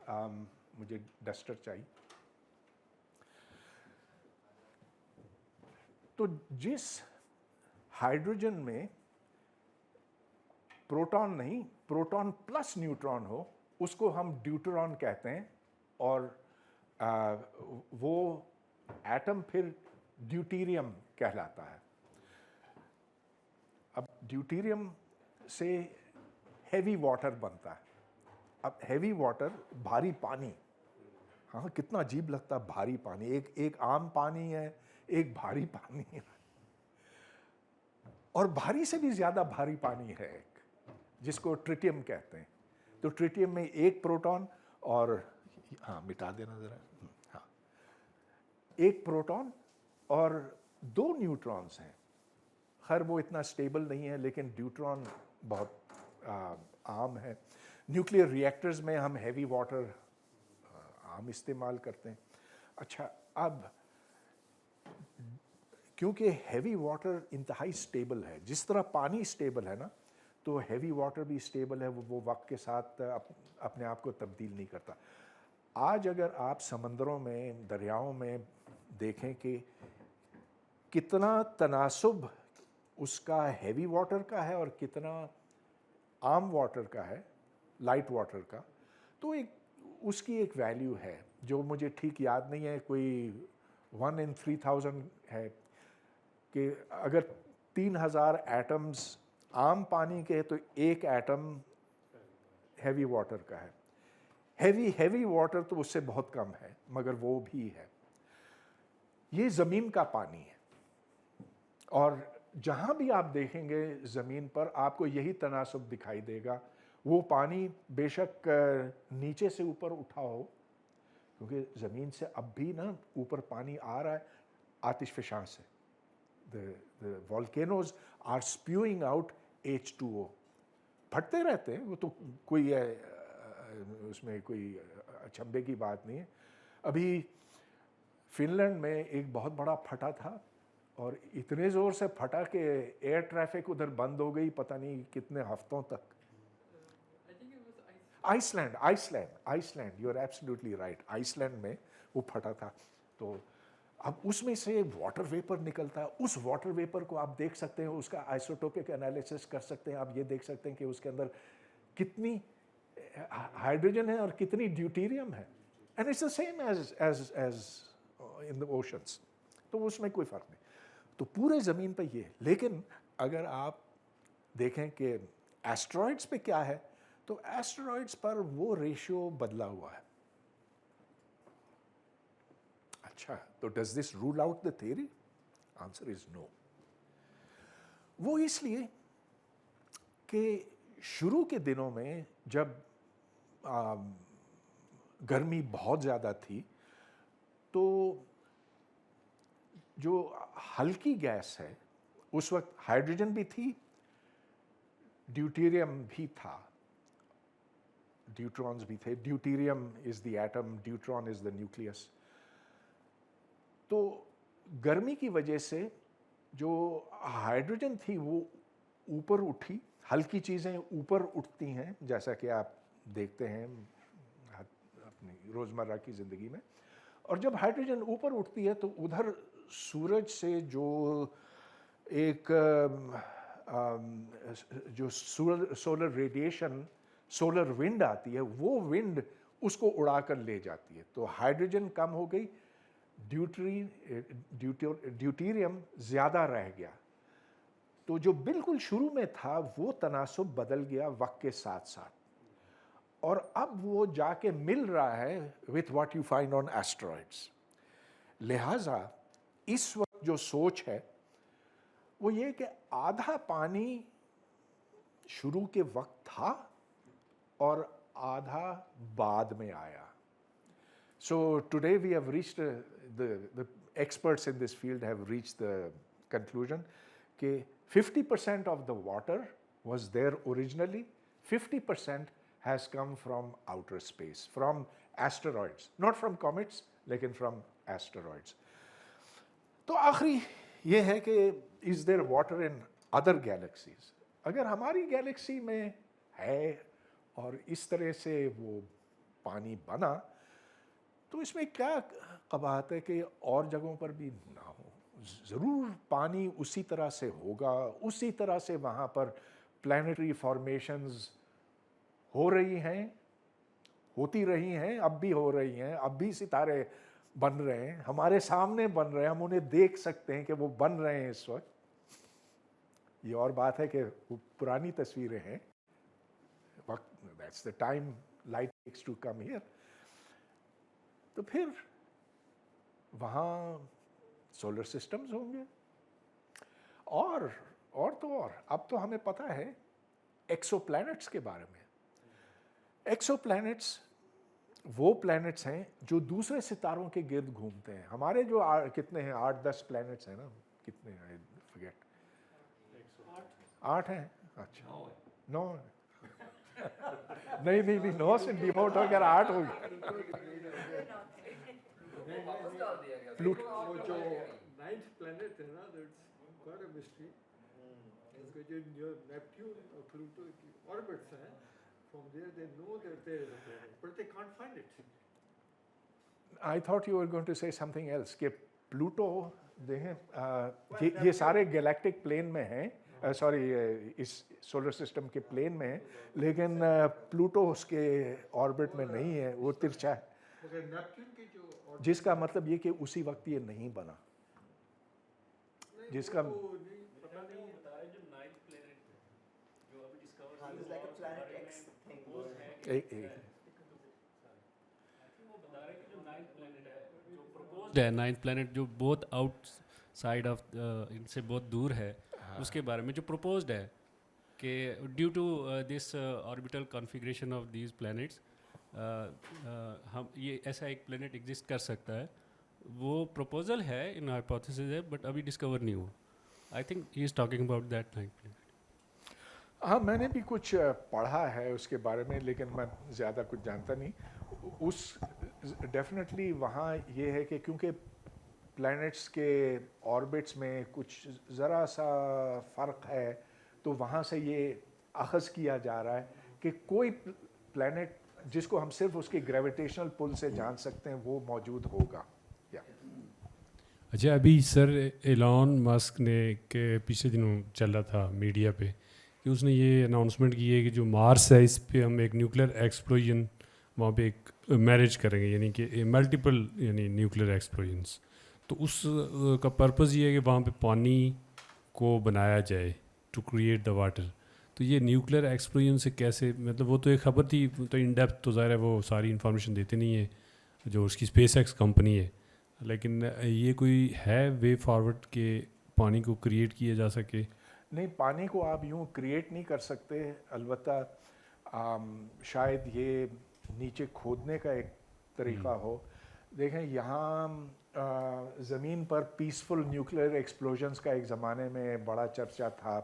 ہوں, مجھے ڈسٹر چاہیے. تو جس ہائیڈروجن میں پروٹون نہیں, پروٹون پلس نیوٹران ہو, اس کو ہم ڈیوٹران کہتے ہیں, اور وہ ایٹم پھر ڈیوٹیریم کہلاتا ہے. اب ڈیوٹیریم سے ہیوی واٹر بنتا ہے. اب ہیوی واٹر, بھاری پانی, ہاں کتنا عجیب لگتا ہے بھاری پانی, ایک عام پانی ہے, ایک بھاری پانی ہے, اور بھاری سے بھی زیادہ بھاری پانی ہے ایک, جس کو ٹریٹیم کہتے ہیں. تو ٹریٹیم میں ایک پروٹون اور, ہاں مٹا دینا ذرا, ہاں, ایک پروٹون اور 2 نیوٹرانز ہیں. خیر وہ اتنا سٹیبل نہیں ہے, لیکن ڈیوٹران بہت عام ہے. نیوکلیئر ری ایکٹرز میں ہم ہیوی واٹر عام استعمال کرتے ہیں. اچھا, اب کیونکہ ہیوی واٹر انتہائی سٹیبل ہے, جس طرح پانی سٹیبل ہے نا, تو ہیوی واٹر بھی سٹیبل ہے, وہ وقت کے ساتھ اپنے آپ کو تبدیل نہیں کرتا. آج اگر آپ سمندروں میں, دریاؤں میں دیکھیں کہ کتنا تناسب اس کا ہیوی واٹر کا ہے اور کتنا عام واٹر کا ہے, لائٹ واٹر کا, تو اس کی ایک ویلیو ہے جو مجھے ٹھیک یاد نہیں ہے, کوئی 1 in 3000 ہے, کہ اگر 3000 ایٹمز عام پانی کے تو ایک ایٹم ہیوی واٹر کا ہے. ہیوی واٹر تو اس سے بہت کم ہے, مگر وہ بھی ہے. یہ زمین کا پانی ہے, اور جہاں بھی آپ دیکھیں گے زمین پر آپ کو یہی تناسب دکھائی دے گا. وہ پانی بے شک نیچے سے اوپر اٹھا ہو, کیونکہ زمین سے اب بھی نا اوپر پانی آ رہا ہے آتش فشاں سے. The volcanoes are spewing out H2O. پھٹتے رہتے ہیں, وہ تو کوئی اس میں کوئی اچنبے کی بات نہیں ہے. ابھی فن لینڈ میں ایک بہت بڑا پھٹا تھا, اور اتنے زور سے پھٹا کہ ایئر ٹریفک ادھر بند ہو گئی پتہ نہیں کتنے ہفتوں تک. Iceland, you are absolutely right, Iceland میں وہ پھٹا تھا. تو اب اس میں سے واٹر ویپر نکلتا ہے. اس واٹر ویپر کو آپ دیکھ سکتے ہیں, اس کا آئسوٹوپک انالیسس کر سکتے ہیں. آپ یہ دیکھ سکتے ہیں کہ اس کے اندر کتنی ہائیڈروجن ہے اور کتنی ڈیوٹیریم ہے. And it's the same as in the oceans. تو اس میں کوئی فرق نہیں. تو پورے زمین پہ یہ. لیکن اگر آپ دیکھیں کہ ایسٹرائڈس پہ کیا ہے, تو ایسٹرائڈس پر وہ ریشیو بدلا ہوا ہے. اچھا, تو does this rule out the theory? Answer is no. وہ اس لیے کہ شروع کے دنوں میں جب گرمی بہت زیادہ تھی, تو جو ہلکی گیس ہے, اس وقت ہائیڈروجن بھی تھی, ڈیوٹیریم بھی تھا, ڈیوٹرانز بھی تھے. Deuterium is the atom, deuteron is the nucleus. تو گرمی کی وجہ سے جو ہائیڈروجن تھی وہ اوپر اٹھی. ہلکی چیزیں اوپر اٹھتی ہیں, جیسا کہ آپ دیکھتے ہیں اپنی روزمرہ کی زندگی میں. اور جب ہائیڈروجن اوپر اٹھتی ہے تو ادھر سورج سے جو ایک جو سولر ریڈیشن, سولر ونڈ آتی ہے, وہ ونڈ اس کو اڑا کر لے جاتی ہے. تو ہائیڈروجن کم ہو گئی, ڈیوٹیریم زیادہ رہ گیا. تو جو بالکل شروع میں تھا وہ تناسب بدل گیا وقت کے ساتھ ساتھ, اور اب وہ جا کے مل رہا ہے with what you find on asteroids. لہٰذا اس وقت جو سوچ ہے وہ یہ کہ آدھا پانی شروع کے وقت تھا اور آدھا بعد میں آیا. So today we have reached, the experts in this field have reached the conclusion کہ 50% of the water was there originally, 50% has come from outer space, from asteroids, not from comets, لیکن from asteroids. تو آخری یہ ہے کہ is there water in other galaxies؟ اگر ہماری Galaxy میں ہے اور اس طرح سے وہ پانی بنا تو اس میں کیا قباحت ہے کہ اور جگہوں پر بھی نہ ہو؟ ضرور پانی اسی طرح سے ہوگا, اسی طرح سے وہاں پر پلانیٹری فارمیشنز ہو رہی ہیں, ہوتی رہی ہیں, اب بھی ہو رہی ہیں, اب بھی ستارے بن رہے ہیں, ہمارے سامنے بن رہے ہیں, ہم انہیں دیکھ سکتے ہیں کہ وہ بن رہے ہیں اس وقت. یہ اور بات ہے کہ وہ پرانی تصویریں ہیں, وقت that's the time light takes to come here. تو پھر وہاں سولر سسٹمز ہوں گے, اور تو اور اب تو ہمیں پتہ ہے ایکسو پلانٹس کے بارے میں. ایکسو پلانٹس وہ پلانٹس ہیں جو دوسرے ستاروں کے گرد گھومتے ہیں. ہمارے جو کتنے ہیں 8-10 پلانٹس ہیں نا, کتنے ہیں forget, 8 ہیں, اچھا 9 نہیں 9 سے ڈیموٹ ہو گیا 8 ہو گیا. وہ جو 9th planet ہے نا, that's quite a mystery. جو نیپٹیون اور پلوٹو کی orbits ہیں, from there they know that there is a planet, but they can't find it. I thought you were going to say something else, کہ Pluto دیکھیں یہ سارے galactic plane میں ہیں, سوری اس سولر سسٹم کے plane میں ہیں, لیکن پلوٹو اس کے آربٹ میں نہیں ہے, وہ ترچھا ہے, مگر نیپٹیون کی جو جس کا مطلب یہ کہ اسی وقت یہ نہیں بنا, جس کا It's like a Planet X thing. Ninth planet جو بہت آؤٹ سائڈ آف ان سے بہت دور ہے, اس کے بارے میں جو پروپوزڈ ہے کہ due to this orbital configuration of these planets ہم یہ ایسا ایک پلانٹ ایگزسٹ کر سکتا ہے. وہ پروپوزل ہے, ان ہائپوتھیسز ہے, بٹ ابھی ڈسکور نہیں ہوا. I think he is talking about that ninth planet. ہاں میں نے بھی کچھ پڑھا ہے اس کے بارے میں, لیکن میں زیادہ کچھ جانتا نہیں. اس ڈیفینیٹلی وہاں یہ ہے کہ کیونکہ پلانٹس کے آربٹس میں کچھ ذرا سا فرق ہے, تو وہاں سے یہ اخذ کیا جا رہا ہے کہ کوئی پلانٹ جس کو ہم صرف اس کی گریویٹیشنل پل سے جان سکتے ہیں وہ موجود ہوگا. اچھا, ابھی سر ایلان مسک نے کہ پچھلے دنوں چل رہا تھا میڈیا پہ کہ اس نے یہ اناؤنسمنٹ کی ہے کہ جو مارس ہے اس پہ ہم ایک نیوکلیر ایکسپلوژن وہاں پہ ایک مینیج کریں گے, یعنی کہ ملٹیپل یعنی نیوکلیر ایکسپلوژنس. تو اس کا پرپز یہ ہے کہ وہاں پہ پانی کو بنایا جائے ٹو کریٹ دا واٹر. تو یہ نیوکلیر ایکسپلوژن سے کیسے, مطلب وہ تو ایک خبر تھی, تو ان ڈیپتھ تو ظاہر ہے وہ ساری انفارمیشن دیتے نہیں ہے جو اس کی اسپیس ایکس کمپنی ہے, لیکن یہ کوئی ہے وے فارورڈ کہ پانی کو کریٹ کیا جا سکے؟ نہیں, پانی کو آپ یوں کریٹ نہیں کر سکتے, البتہ شاید یہ نیچے کھودنے کا ایک طریقہ ہو. دیکھیں یہاں زمین پر پیسفل نیوکلیر ایکسپلوژنس کا ایک زمانے میں بڑا چرچا تھا.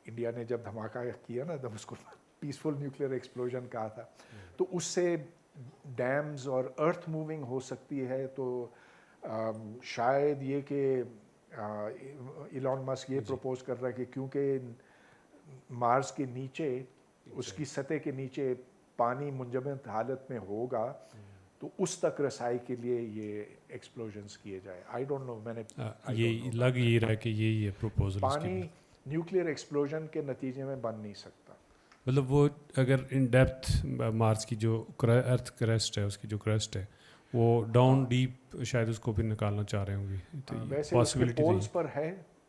انڈیا نے جب دھماکہ کیا نا تب اس کو پیسفل نیوکلیر ایکسپلوژن کہا تھا. تو اس سے ڈیمز اور ارتھ موونگ ہو سکتی ہے. تو شاید یہ کہ ایلان مسک یہ پروپوز کر رہا ہے کہ کیونکہ مارس کے نیچے, اس کی سطح کے نیچے پانی منجمد حالت میں ہوگا, تو اس تک رسائی کے لیے یہ ایکسپلوژنس کیے جائے. آئی ڈونٹ نو, میں نے یہ لگ یہ رہا کہ یہی ہے پروپوزل. پانی نیوکلیر ایکسپلوژن کے نتیجے میں بن نہیں سکتا. مطلب وہ اگر ان ڈیپتھ مارس کی جو ارتھ کرسٹ ہے, اس کی جو کرسٹ ہے وہ ڈاؤن ڈیپ شاید اس کو بھی نکالنا چاہ رہے ہوں گے. ویسے اس کے پولز پر ہے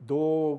2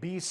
20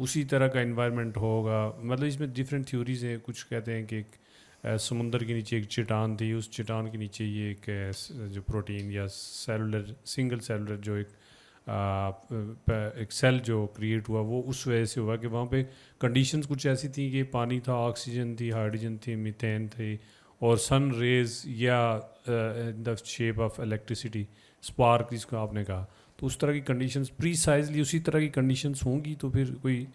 اسی طرح کا انوائرمنٹ ہوگا. مطلب اس میں ڈفرینٹ تھیوریز ہیں. کچھ کہتے ہیں کہ ایک سمندر کے نیچے ایک چٹان تھی, اس چٹان کے نیچے یہ ایک جو پروٹین یا سیلولر سنگل سیلولر جو ایک سیل جو کریٹ ہوا وہ اس وجہ سے ہوا کہ وہاں پہ کنڈیشنز کچھ ایسی تھیں کہ پانی تھا, آکسیجن تھی, ہائیڈروجن تھی, میتھین تھی, اور سن ریز یا in the shape of electricity spark جس کو آپ نے کہا. تو اس طرح کی کنڈیشنز پریسائزلی اسی طرح کی کنڈیشنز ہوں گی تو پھر کوئی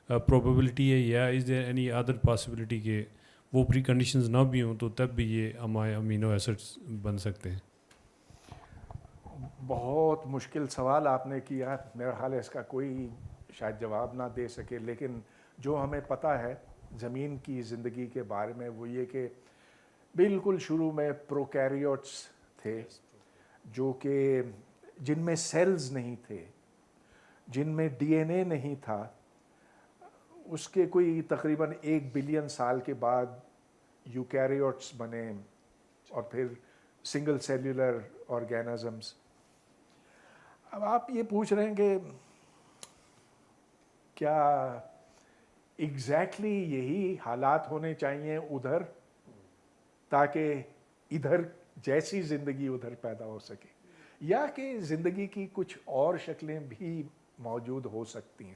پروبیبلٹی ہے, یا از دیر اینی ادر پاسبلٹی کہ وہ پری کنڈیشنز نہ بھی ہوں تو تب بھی یہ امینو ایسڈس بن سکتے ہیں؟ بہت مشکل سوال آپ نے کیا. میرا خیال ہے اس کا کوئی شاید جواب نہ دے سکے, لیکن جو ہمیں پتہ ہے زمین کی زندگی کے بارے میں وہ یہ کہ بالکل شروع میں پروکیریوٹس تھے جو کہ جن میں سیلز نہیں تھے, جن میں ڈی این اے نہیں تھا. اس کے کوئی تقریباً 1 بلین سال کے بعد یوکیریوٹس بنے اور پھر سنگل سیلولر آرگینزمز. اب آپ یہ پوچھ رہے ہیں کہ کیا ایگزیکٹلی یہی حالات ہونے چاہیے ادھر تاکہ ادھر جیسی زندگی ادھر پیدا ہو سکے, یا کہ زندگی کی کچھ اور شکلیں بھی موجود ہو سکتی ہیں.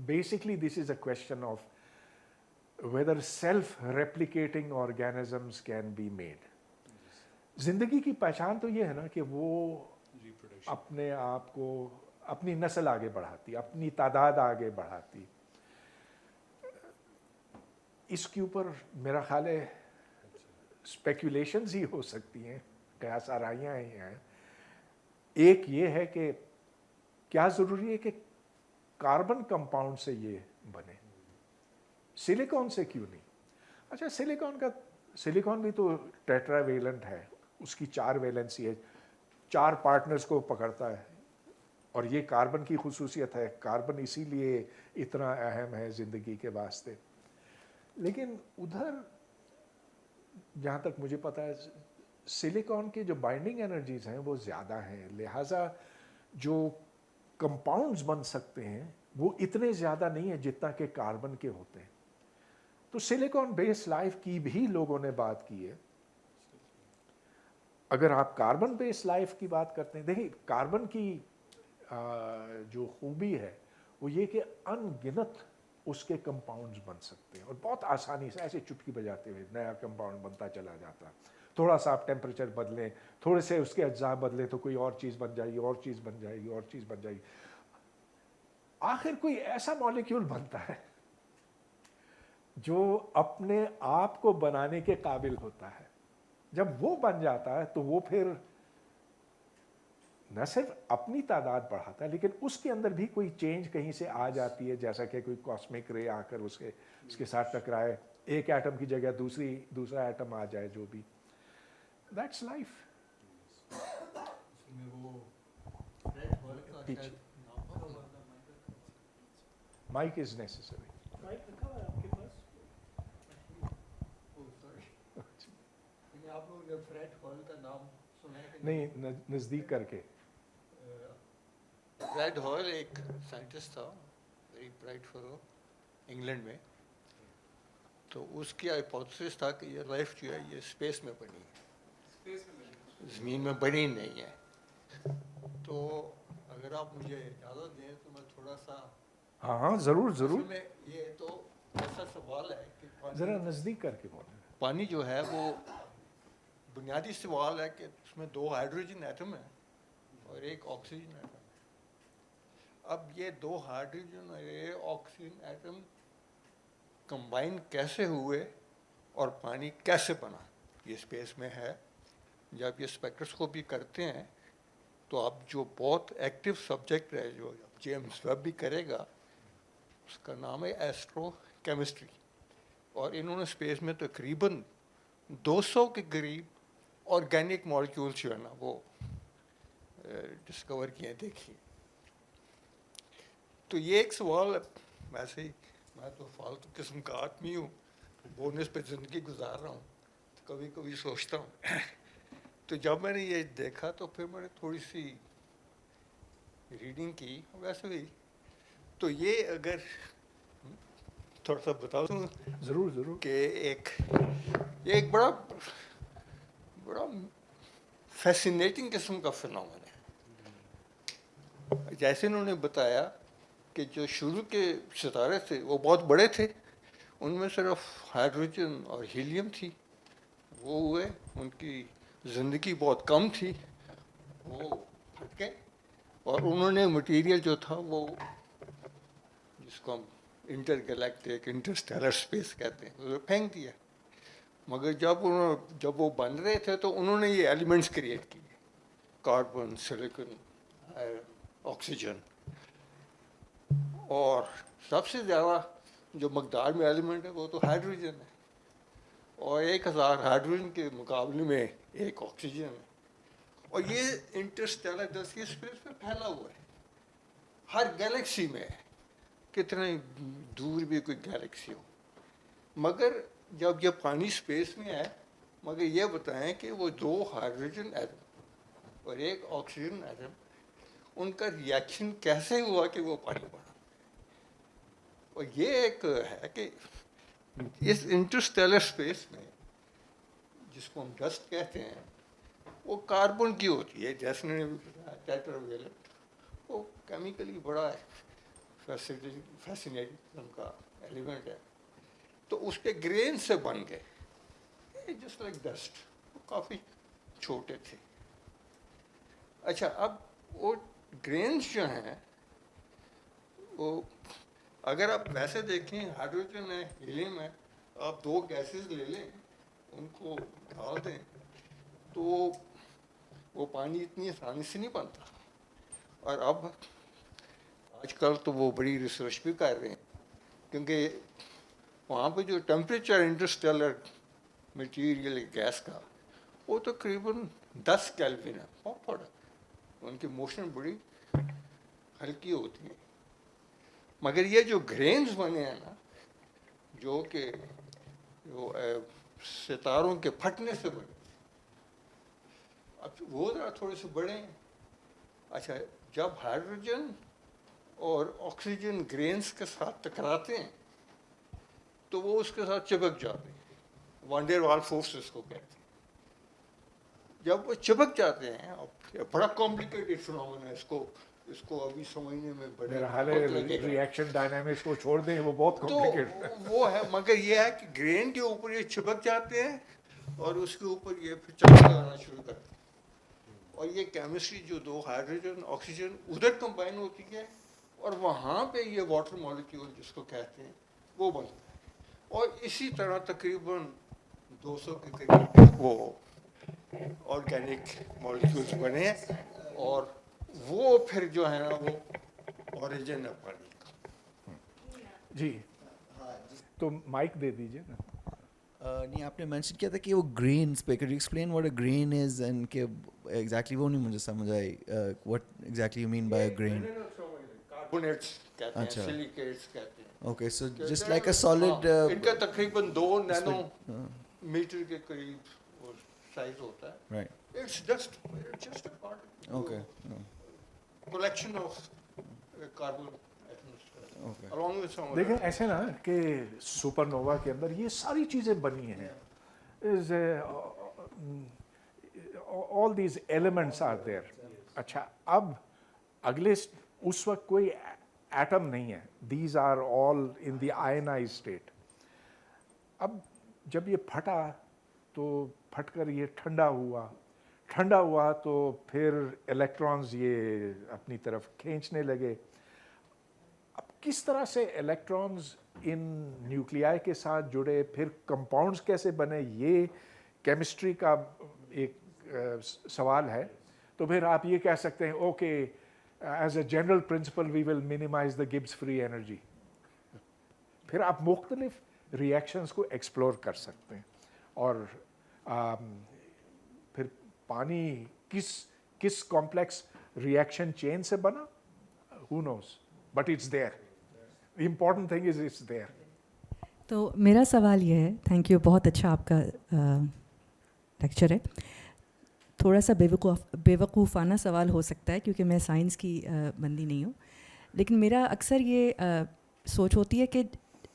Basically, this is a question of whether self-replicating organisms can be made. زندگی کی پہچان تو یہ ہے نا کہ وہ اپنے آپ کو, اپنی نسل آگے بڑھاتی, اپنی تعداد آگے بڑھاتی. اس کے اوپر میرا خیال ہے اسپیکولیشنز ہی ہو سکتی ہیں, قیاس آرائیاں ہی ہیں. ایک یہ ہے کہ کیا ضروری ہے کہ کاربن کمپاؤنڈ سے یہ بنے, سلیکون سے کیوں نہیں؟ اچھا سلیکون بھی تو ٹیٹرا ویلنٹ ہے, اس کی 4 ویلنسی ہے, 4 پارٹنرز کو پکڑتا ہے, اور یہ کاربن کی خصوصیت ہے. کاربن اسی لیے اتنا اہم ہے زندگی کے واسطے. لیکن ادھر جہاں تک مجھے پتہ ہے سلیکون کی جو بائنڈنگ انرجیز ہیں وہ زیادہ ہیں, لہٰذا جو کمپاؤنڈز بن سکتے ہیں وہ اتنے زیادہ نہیں ہیں جتنا کہ کاربن کے ہوتے ہیں. تو سلیکون بیس لائف کی بھی لوگوں نے بات کی ہے. اگر آپ کاربن بیس لائف کی بات کرتے ہیں, دیکھیں کاربن کی جو خوبی ہے وہ یہ کہ ان گنت اس کے کمپاؤنڈز بن سکتے ہیں, اور بہت آسانی سے ایسے چٹکی بجاتے ہوئے نیا کمپاؤنڈ بنتا چلا جاتا. تھوڑا سا آپ ٹیمپریچر بدلیں, تھوڑے سے اس کے اجزاء بدلیں تو کوئی اور چیز بن جائے گی, اور چیز بن جائے گی, اور چیز بن جائے گی. آخر کوئی ایسا مالیکیول بنتا ہے جو اپنے آپ کو بنانے کے قابل ہوتا ہے. جب وہ بن جاتا ہے تو وہ پھر نہ صرف اپنی تعداد بڑھاتا ہے لیکن اس کے اندر بھی کوئی چینج کہیں سے آ جاتی ہے, جیسا کہ کوئی کاسمک رے آ کر اس کے ساتھ ٹکرائے, ایک ایٹم کی جگہ دوسرا ایٹم آ جائے, جو بھی. That's life. Mic is necessary. آپ لوگوں نے فریڈ ہال کا نام سنا ہے؟ نہیں, نزدیک کر کے. فریڈ ہال ایک سائنٹسٹ تھا, ویری برائٹ فیلو, انگلینڈ میں. تو اس کی ہائپوتھیسس تھا کہ یہ لائف جو ہے یہ اسپیس میں بنی ہے, زمین میں بنی نہیں ہے. تو اگر آپ مجھے اجازت دیں تو میں تھوڑا سا, ہاں ضرور ضرور. میں یہ تو ایسا سوال ہے کہ ذرا نزدیک کر کے بولیں. پانی جو ہے وہ بنیادی سوال ہے کہ اس میں 2 ہائیڈروجن ایٹم ہیں اور 1 آکسیجن ایٹم. اب یہ 2 ہائیڈروجن اور 1 آکسیجن ایٹم کمبائن کیسے ہوئے اور پانی کیسے بنا, یہ اسپیس میں ہے. جب یہ اسپیکٹروسکوپی کرتے ہیں تو اب جو بہت ایکٹیو سبجیکٹ ہے جو جیمس ویب بھی کرے گا, اس کا نام ہے ایسٹرو کیمسٹری. اور انہوں نے اسپیس میں تقریباً 200 کے قریب آرگینک مالیکولس جو ہے نا وہ ڈسکور کیے, دیکھیے. تو یہ ایک سوال ہے, ویسے ہی میں تو فالتو قسم کا آدمی ہوں, بونس پہ زندگی گزار رہا ہوں, تو کبھی کبھی سوچتا ہوں. تو جب میں نے یہ دیکھا تو پھر میں نے تھوڑی سی ریڈنگ کی ویسے بھی. تو یہ اگر تھوڑا سا بتاؤ ضرور ضرور. کہ ایک بڑا فیسینیٹنگ قسم کا فنومین ہے. جیسے انہوں نے بتایا کہ جو شروع کے ستارے تھے وہ بہت بڑے تھے, ان میں صرف ہائیڈروجن اور ہیلیم تھی, وہ ہوئے, ان کی زندگی بہت کم تھی, وہ پھٹ گئے, اور انہوں نے مٹیریل جو تھا وہ جس کو ہم انٹر گلیکٹک انٹرسٹیلر اسپیس کہتے ہیں وہ پھینک دیا. مگر جب وہ بن رہے تھے تو انہوں نے یہ ایلیمنٹس کریٹ کیے, کاربن, سلیکن, آکسیجن, اور سب سے زیادہ جو مقدار میں ایلیمنٹ ہے وہ تو ہائیڈروجن ہے, اور 1000 ہائیڈروجن کے مقابلے میں 1 آکسیجن ہے. اور یہ انٹرسٹیلر دس یہ اسپیس میں پھیلا ہوا ہے, ہر گیلیکسی میں ہے, کتنے دور بھی کوئی گیلیکسی ہو. مگر جب یہ پانی اسپیس میں ہے, مگر یہ بتائیں کہ وہ 2 ہائیڈروجن ایٹم اور 1 آکسیجن ایٹم, ان کا ریئیکشن کیسے ہوا کہ وہ پانی بنا. اور یہ ایک ہے کہ اس انٹرسٹیلر اسپیس میں جس کو ہم ڈسٹ کہتے ہیں وہ کاربن کی ہوتی ہے, جیسے نے ٹیٹرا ویلنٹ, وہ کیمیکلی بڑا فیسینیٹنگ قسم کا ایلیمنٹ ہے. تو اس کے گرین سے بن گئے جسٹ لائک ڈسٹ, وہ کافی چھوٹے تھے. اچھا, اب وہ گرینز جو ہیں وہ اگر آپ ویسے دیکھیں, ہائیڈروجن ہے, ہیلیم ہے, آپ 2 گیسز لے لیں, ان کو ڈال دیں تو وہ پانی اتنی آسانی سے نہیں بنتا. اور اب آج کل تو وہ بڑی ریسرچ بھی کر رہے ہیں, کیونکہ وہاں پہ جو ٹیمپریچر انٹرسٹیلر مٹیریل گیس کا وہ تقریباً 10 کیلوین ہے, بہت بڑا. ان کی موشن بڑی ہلکی ہوتی ہیں. مگر یہ جو گرینز بنے ہیں نا, جو کہ ستاروں کے پھٹنے سے بنے, اب وہ ذرا تھوڑے سے بڑے ہیں. اچھا, جب ہائیڈروجن اور آکسیجن گرینز کے ساتھ ٹکراتے ہیں تو وہ اس کے ساتھ چپک جاتے ہیں, وان ڈیر وال فورس اس کو کہتے ہیں. جب وہ چپک جاتے ہیں, بڑا کمپلیکیٹڈ فنومنا ہے, اس کو ابھی سمجھنے میں میرا حال ہے ریئیکشن ڈائنامکس کو چھوڑ دیں, وہ بہت تو کمپلیکیٹڈ وہ ہے. مگر یہ ہے کہ گرین کے اوپر یہ چپک جاتے ہیں اور اس کے اوپر یہ پھر چمک آنا شروع کرتے ہیں, اور یہ کیمسٹری جو 2 ہائیڈروجن آکسیجن ادھر کمبائن ہوتی ہے, اور وہاں پہ یہ واٹر مالیکیول جس کو کہتے ہیں وہ بنتا ہے. اور اسی طرح تقریباً 200 کے قریب وہ آرگینک مالیکیولز بنے ہیں, اور وہ پھر جو ہے نا وہ اوریجن ہے پانی کا. جی, تو مائک دے دیجیے نا. نہیں, آپ نے مینشن کیا تھا کہ وہ گرینس پہ, could you explain what a grain is, and کہ ایگزیکٹلی وہ نہیں مجھے سمجھ آئی, what exactly you mean by a grain. Carbonates کہتے ہیں, سلیکیٹس کہتے ہیں. Okay, so just like a solid. ان کا تقریباً 2 نینو میٹر کے قریب وہ سائز ہوتا ہے. Right, it's just a part, okay, collection of carbon atoms along with some دیکھیں ایسے نا کہ سپر نووا کے اندر یہ ساری چیزیں بنی ہیں, all these elements are there. اچھا, اب اگلے اس وقت کوئی ایٹم نہیں ہے, these are all in the ionise state. اب جب یہ پھٹا تو پھٹ کر یہ ٹھنڈا ہوا تو پھر الیکٹرانز یہ اپنی طرف کھینچنے لگے. اب کس طرح سے الیکٹرانز ان نیوکلیائی کے ساتھ جڑے, پھر کمپاؤنڈز کیسے بنے, یہ کیمسٹری کا ایک سوال ہے. تو پھر آپ یہ کہہ سکتے ہیں okay, as a general principle we will minimise the Gibbs free energy. پھر آپ مختلف ریئیکشنز کو ایکسپلور کر سکتے ہیں, اور پھر پانی کس کمپلیکس ریئیکشن چین سے بنا, who knows, but it's there. The important thing is it's there. تو میرا سوال یہ ہے, تھینک یو, بہت اچھا آپ کا لیکچر ہے. تو تھوڑا سا بیوقوفانہ سوال ہو سکتا ہے کیونکہ میں سائنس کی بندی نہیں ہوں، لیکن میرا اکثر یہ سوچ ہوتی ہے کہ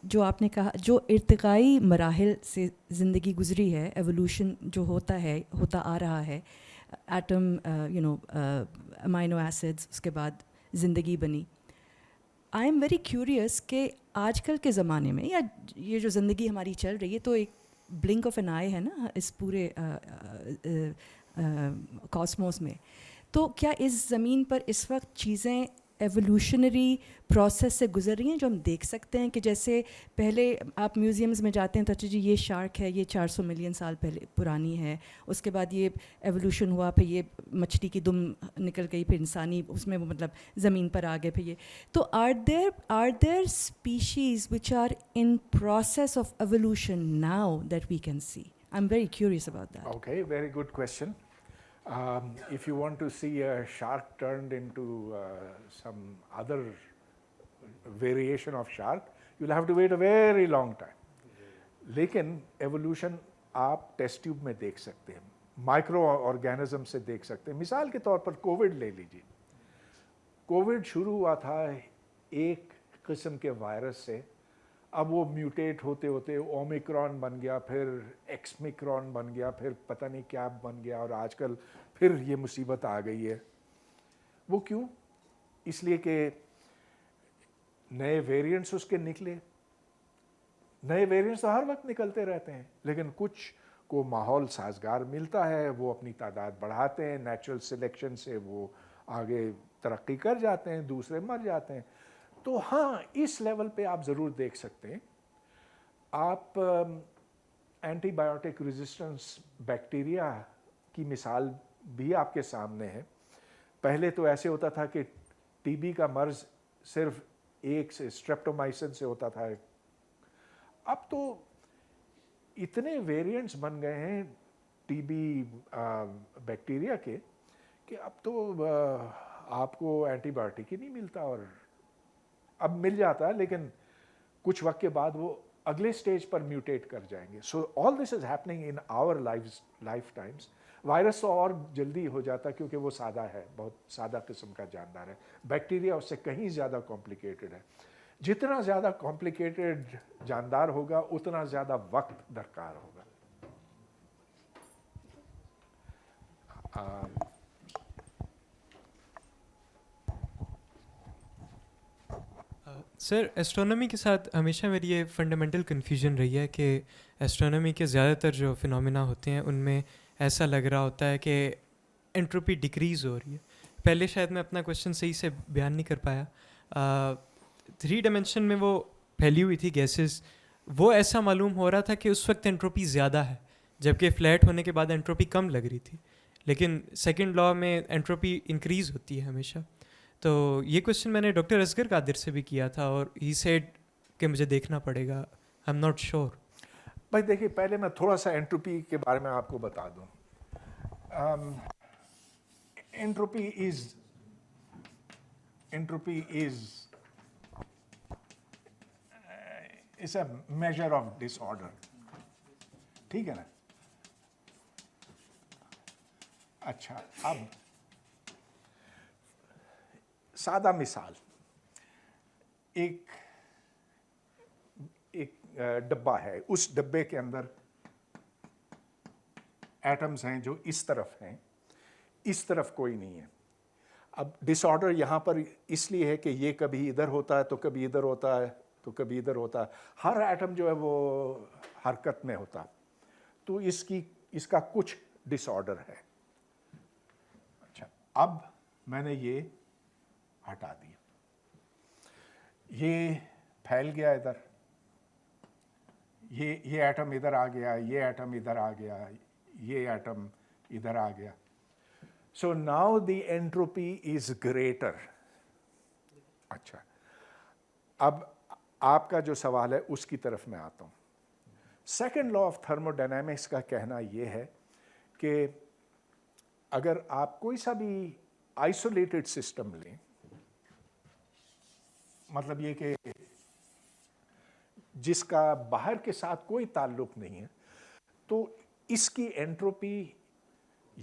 جو آپ نے کہا جو ارتقائی مراحل سے زندگی گزری ہے، ایوولوشن جو ہوتا آ رہا ہے، ایٹم امائنو ایسڈز، اس کے بعد زندگی بنی. آئی ایم ویری کیوریس کہ آج کل کے زمانے میں، یا یہ جو زندگی ہماری چل رہی ہے تو ایک بلنک آف این آئی ہے نا اس پورے کاسموس میں، تو کیا اس زمین پر اس وقت چیزیں ایوولوشنری پروسیس سے گزر رہی ہیں جو ہم دیکھ سکتے ہیں؟ کہ جیسے پہلے آپ میوزیمز میں جاتے ہیں تو اچھا جی یہ شارک ہے، یہ 400 ملین سال پہلے پرانی ہے، اس کے بعد یہ ایوولوشن ہوا، پھر یہ مچھلی کی دم نکل گئی، پھر انسانی اس میں وہ مطلب زمین پر آ گئے، پھر یہ تو are there species which are in process of evolution now that we can see? I am very curious about that. Okay, very good question. If you want to see a shark turned into some other variation of shark, you'll have to wait a very long time. لیکن evolution آپ test tube میں دیکھ سکتے ہیں، micro organism سے دیکھ سکتے ہیں. مثال کے طور پر کووڈ لے لیجیے. کووڈ شروع ہوا تھا ایک قسم کے وائرس سے، اب وہ میوٹیٹ ہوتے ہوتے اومیکرون بن گیا، پھر ایکسمیکرون بن گیا، پھر پتہ نہیں کیا بن گیا، اور آج کل پھر یہ مصیبت آ گئی ہے. وہ کیوں؟ اس لیے کہ نئے ویریئنٹس اس کے نکلے. نئے ویریئنٹس تو ہر وقت نکلتے رہتے ہیں، لیکن کچھ کو ماحول سازگار ملتا ہے، وہ اپنی تعداد بڑھاتے ہیں، نیچرل سلیکشن سے وہ آگے ترقی کر جاتے ہیں، دوسرے مر جاتے ہیں. تو ہاں اس لیول پہ آپ ضرور دیکھ سکتے ہیں. آپ اینٹی بایوٹک ریزسٹنس بیکٹیریا کی مثال بھی آپ کے سامنے ہے. پہلے تو ایسے ہوتا تھا کہ ٹی بی کا مرض صرف ایک سے اسٹریپٹومائسن سے ہوتا تھا. اب تو اتنے ویریئنٹس بن گئے ہیں ٹی بی بیکٹیریا کے کہ اب تو آپ کو اینٹی بایوٹک ہی نہیں ملتا، اور اب مل جاتا ہے لیکن کچھ وقت کے بعد وہ اگلے سٹیج پر میوٹیٹ کر جائیں گے. So all this is happening in our lifetimes. Virus تو اور جلدی ہو جاتا کیونکہ وہ سادہ ہے، بہت سادہ قسم کا جاندار ہے. بیکٹیریا اس سے کہیں زیادہ کمپلیکیٹڈ ہے. جتنا زیادہ کمپلیکیٹڈ جاندار ہوگا اتنا زیادہ وقت درکار ہوگا. سر ایسٹرونومی کے ساتھ ہمیشہ میری یہ فنڈامنٹل کنفیوژن رہی ہے کہ ایسٹرونومی کے زیادہ تر جو فنومینا ہوتے ہیں ان میں ایسا لگ رہا ہوتا ہے کہ انٹروپی ڈکریز ہو رہی ہے. پہلے شاید میں اپنا کوشچن صحیح سے بیان نہیں کر پایا. 3 ڈائمینشن میں وہ پھیلی ہوئی تھی گیسز، وہ ایسا معلوم ہو رہا تھا کہ اس وقت انٹروپی زیادہ ہے، جبکہ فلیٹ ہونے کے بعد انٹروپی کم لگ رہی تھی. لیکن سیکنڈ لا میں انٹروپی انکریز ہوتی ہے ہمیشہ. تو یہ کوشچن میں نے ڈاکٹر اصغر قادر سے بھی کیا تھا، اور ہی سیڈ کہ مجھے دیکھنا پڑے گا. I am not sure. بھائی دیکھیے، پہلے میں تھوڑا سا انٹروپی کے بارے میں آپ کو بتا دوں. انٹروپی از اے میجر آف ڈس آرڈر. ٹھیک ہے نا؟ اچھا، اب سادہ مثال، ایک ڈبہ ہے، اس ڈبے کے اندر ایٹمز ہیں جو اس طرف ہیں، اس طرف کوئی نہیں ہے. اب ڈس آرڈر یہاں پر اس لیے ہے کہ یہ کبھی ادھر ہوتا ہے تو کبھی ادھر ہوتا ہے تو کبھی ادھر ہوتا ہے. ہر ایٹم جو ہے وہ حرکت میں ہوتا، تو اس کا کچھ ڈس آرڈر ہے. اچھا، اب میں نے یہ ہٹا دیا، یہ پھیل گیا ادھر، یہ ایٹم ادھر آ گیا، یہ ایٹم ادھر آ گیا، یہ ایٹم ادھر آ گیا. So now the entropy is greater. اچھا، اب آپ کا جو سوال ہے اس کی طرف میں آتا ہوں. Second law of thermo dynamics کا کہنا یہ ہے کہ اگر آپ کوئی سا بھی آئسولیٹڈ سسٹم لیں، مطلب یہ کہ جس کا باہر کے ساتھ کوئی تعلق نہیں ہے، تو اس کی انٹروپی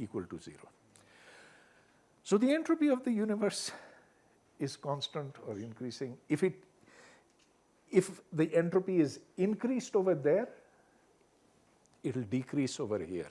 equal to 0. So the entropy of the universe is constant or increasing. If the entropy is increased over there, it will decrease over here.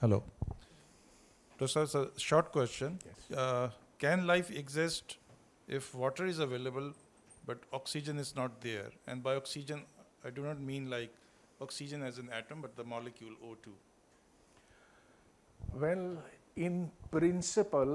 Hello. So it's a short question. Yes. Can life exist if water is available but oxygen is not there? And by oxygen, I do not mean like oxygen as an atom, but the molecule O2. Well, in principle,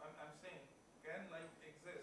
I'm saying, can life exist?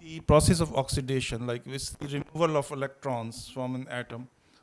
The process of oxidation, like with the removal of electrons from an atom,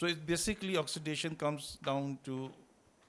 So it basically oxidation comes down to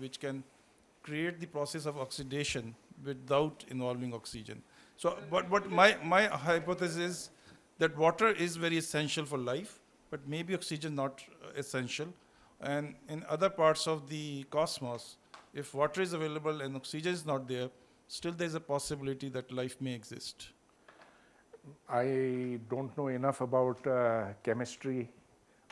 which can create the process of oxidation without involving oxygen. So but my hypothesis is that water is very essential for life, but maybe oxygen not essential. And in other parts of the cosmos, if water is available and oxygen is not there, still there is a possibility that life may exist. I don't know enough about chemistry,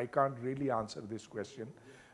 I can't really answer this question.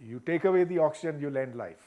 You take away the oxygen, you'll end life.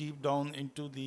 deep down into the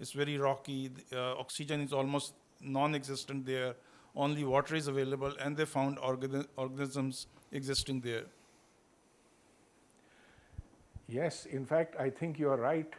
it's very rocky, oxygen is almost non-existent there, only water is available, and they found organisms existing there. Yes, in fact, I think you are right.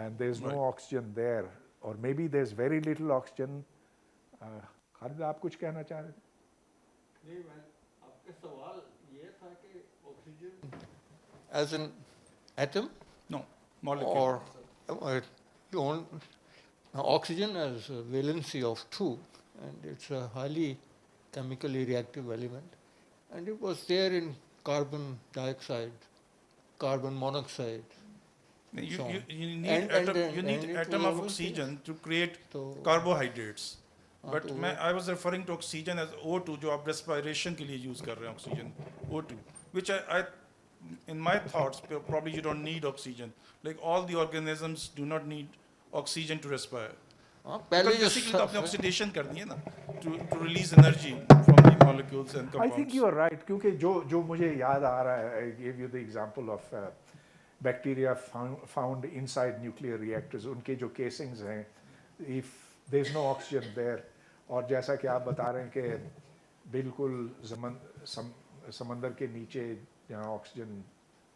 and there is no oxygen there. or maybe there's very little oxygen. Khalid, آپ کچھ کہنا چاہ رہے تھے؟ نہیں میں آپ کا سوال یہ تھا کہ oxygen As an atom No, molecule. or oxygen has a valency of 2, and it's a highly chemically reactive element, and it was there in carbon dioxide, carbon monoxide. You So on. need And atom it of was oxygen to create So- carbohydrates. But تو I was referring to oxygen as O2 جو آپ respiration کے لیے use کر رہے ہیں oxygen O2 which I in my thoughts probably you don't need oxygen, like all the organisms do not need oxygen to respire. پہلے Because جو basically تو آپ نے oxidation کرنی ہے نا to release energy from the molecules and compounds. I think you are right, کیونکہ جو مجھے یاد آ رہا ہے, I gave you the example of bacteria found inside nuclear reactors. ان کے جو casings ہیں, if there is no oxygen there, اور جیسا کہ آپ بتا رہے ہیں کہ بالکل سمندر کے نیچے جہاں آکسیجن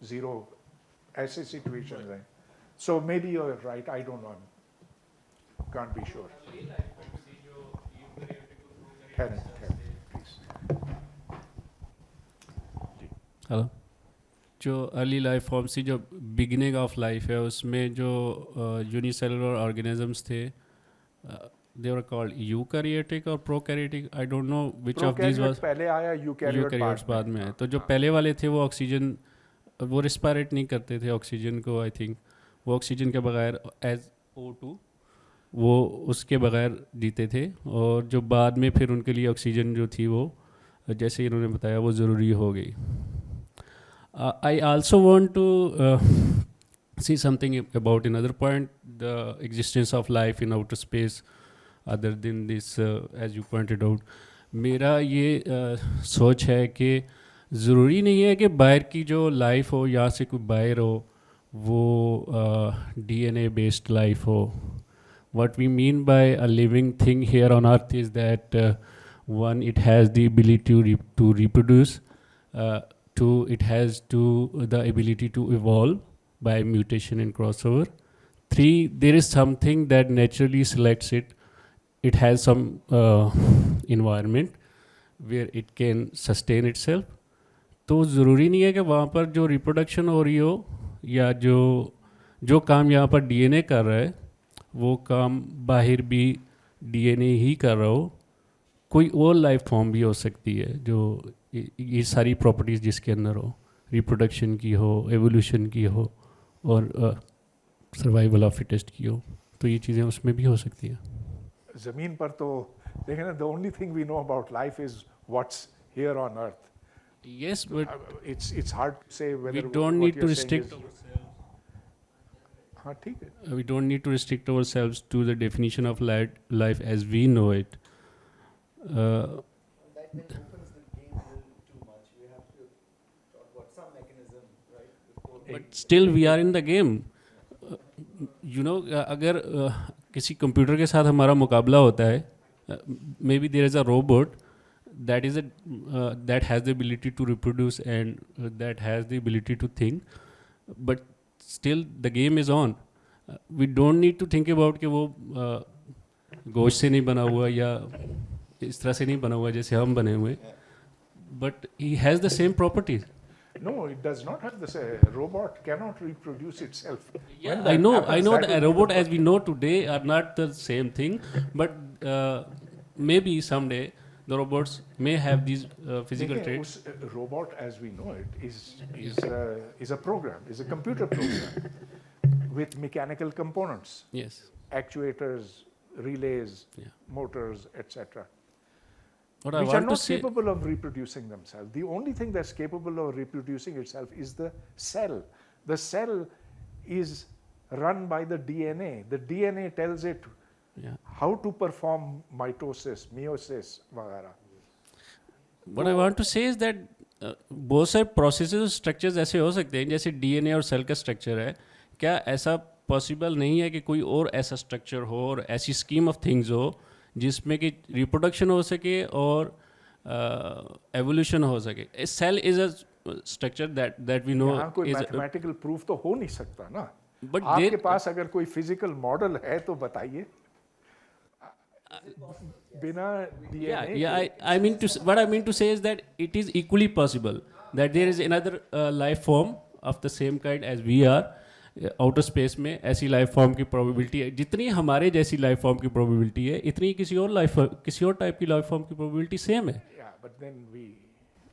زیرو, ایسے سچویشنز ہیں. So maybe you're right, I don't know, can't be sure. Hello. جو ارلی لائف فارمس تھی, جو بگننگ آف لائف ہے, اس میں جو یونی سیلولر آرگینزمس تھے, they were called eukaryotic اور prokaryotic. I don't know which of these was. پہلے آیا, eukaryotes بعد میں آئے. تو جو پہلے والے تھے وہ آکسیجن, وہ ریسپائریٹ نہیں کرتے تھے آکسیجن کو. آئی تھنک وہ آکسیجن کے بغیر ایز O2 وہ اس کے بغیر جیتے تھے. اور جو بعد میں پھر ان کے لیے آکسیجن جو تھی وہ جیسے انہوں نے بتایا وہ ضروری ہو گئی. I also want to see something about another point, the existence of life in outer space other than this, as you pointed out. میرا یہ سوچ ہے کہ ضروری نہیں ہے کہ باہر کی جو لائف ہو, یہاں سے کوئی باہر ہو, وہ DNA based life who. What we mean by a living thing here on earth is that one, it has the ability to reproduce, two, it has the ability to evolve by mutation and crossover. Three, there is something that naturally selects it. It has some environment where it can sustain itself. تو ضروری نہیں ہے کہ وہاں پر جو reproduction ہو رہی ہو یا جو کام یہاں پر ڈی این اے کر رہا ہے وہ کام باہر بھی ڈی این اے ہی کر رہا ہو. کوئی اور لائف فارم بھی ہو سکتی ہے جو یہ ساری پراپرٹیز جس کے اندر ہو, ریپروڈکشن کی ہو, ایولیوشن کی ہو, اور سروائیول آف فٹسٹ کی ہو. تو یہ چیزیں اس میں بھی ہو سکتی ہیں. زمین پر تو دیکھیں نا, the only thing we know about life is what's here on earth. Yes, but it's hard to say whether we don't need to what you're restrict saying is. ہاں ٹھیک ہے. We don't need to restrict ourselves to the definition of life as we know it. But still we are in the game. You know, اگر کسی computer کے ساتھ ہمارا مقابلہ ہوتا ہے, maybe there is a robot that has the ability to reproduce and that has the ability to think, but still the game is on. We don't need to think about کہ وہ گوشت سے نہیں بنا ہوا یا اس طرح سے نہیں بنا ہوا جیسے ہم بنے ہوئے, but he has the same properties. No, it does not have this. Robot cannot reproduce itself. Yeah, I know that a robot as we know today are not the same thing, but maybe someday the robots may have these physical traits. Robot as we know it is a program, is a computer program with mechanical components. Yes. Actuators, relays, motors, etc. What I which are want to not say, capable of reproducing themselves. The only thing that's capable of reproducing itself is the cell. The cell is run by the DNA. The DNA tells it how to perform mitosis, meiosis, وغیرہ. what I want to say is that بہت سارے processes اور structures ایسے ہو سکتے ہیں جیسے D N اے اور cell کا اسٹرکچر ہے. کیا ایسا پاسبل نہیں ہے کہ کوئی اور ایسا اسٹرکچر ہو اور ایسی اسکیم آف تھنگز ہو جس میں کہ ریپروڈکشن ہو سکے اور ایولیوشن ہو سکے؟ Cell is a structure that we know. کوئی میتھمیٹیکل پروف تو ہو نہیں سکتا نا. But آپ کے there, پاس اگر کوئی فزیکل ماڈل ہے تو بتائیے بنا D N A I mean what I mean to say is that it is equally possible that there is another life form of the same kind as we are. Outer space میں ایسی life form کی probability ہے جتنی ہمارے جیسی life form کی probability ہے اتنی کسی اور ٹائپ کی لائف فارم کی پروبیبلٹی سیم ہے. But then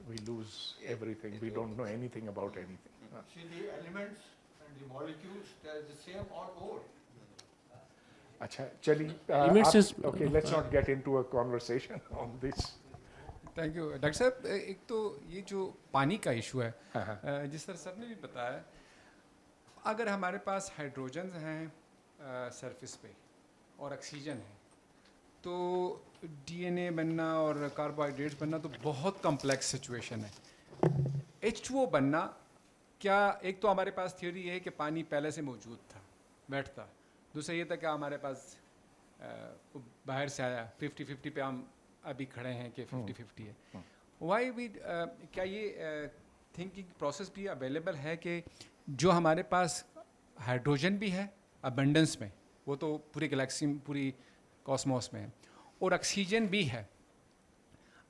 we lose everything, we don't know anything about anything. See the elements and the molecules, they are the same or more. اچھا چلیے okay let's not get into a conversation on this. Thank you doctor صاحب. ایک تو یہ جو پانی کا issue ہے جس طرح سر نے بھی بتایا, اگر ہمارے پاس ہائیڈروجنز ہیں سرفیس پہ اور آکسیجن ہے تو ڈی این اے بننا اور کاربوہائیڈریٹس بننا تو بہت کمپلیکس سچویشن ہے. H2O بننا, کیا ایک تو ہمارے پاس تھیوری ہے کہ پانی پہلے سے موجود تھا بیٹھتا, دوسرا یہ تھا کہ ہمارے پاس باہر سے آیا 50-50 پہ ہم ابھی کھڑے ہیں کہ 50-50 ہے. وائی وی کیا یہ تھنکنگ پروسیس بھی اویلیبل ہے کہ جو ہمارے پاس ہائیڈروجن بھی ہے ابنڈنس میں, وہ تو پوری گلیکسی پوری کاسموس میں ہے, اور آکسیجن بھی ہے,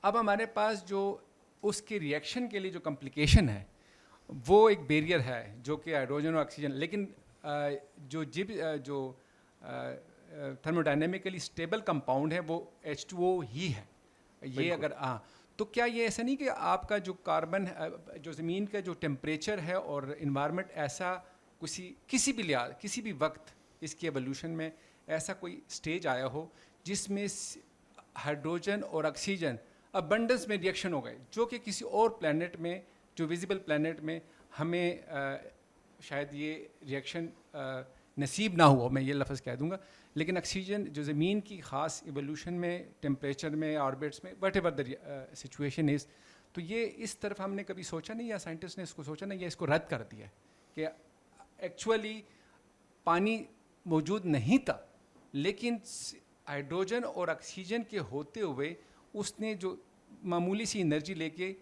اب ہمارے پاس جو اس کے ریئیکشن کے لیے جو کمپلیکیشن ہے وہ ایک بیریئر ہے جو کہ ہائیڈروجن اور آکسیجن, لیکن جو تھرموڈائنیمیکلی اسٹیبل کمپاؤنڈ ہے وہ H2O ہی ہے. یہ اگر تو کیا یہ ایسا نہیں کہ آپ کا جو کاربن جو زمین کا جو ٹیمپریچر ہے اور انوائرمنٹ ایسا کسی بھی لحاظ کسی بھی وقت اس کی ایولیوشن میں ایسا کوئی اسٹیج آیا ہو جس میں ہائیڈروجن اور آکسیجن ابنڈنس میں ریئیکشن ہو گئے, جو کہ کسی اور پلانٹ میں جو ویزیبل پلانٹ میں ہمیں شاید یہ ریئیکشن نصیب نہ ہوا, میں یہ لفظ کہہ دوں گا, لیکن آکسیجن جو زمین کی خاص ایولیوشن میں ٹیمپریچر میں آربٹس میں what ever the situation is, تو یہ اس طرف ہم نے کبھی سوچا نہیں, یا سائنٹسٹ نے اس کو سوچا نہیں, یا اس کو رد کر دیا کہ ایکچولی پانی موجود نہیں تھا لیکن ہائیڈروجن اور آکسیجن کے ہوتے ہوئے اس نے جو معمولی سی انرجی لے کے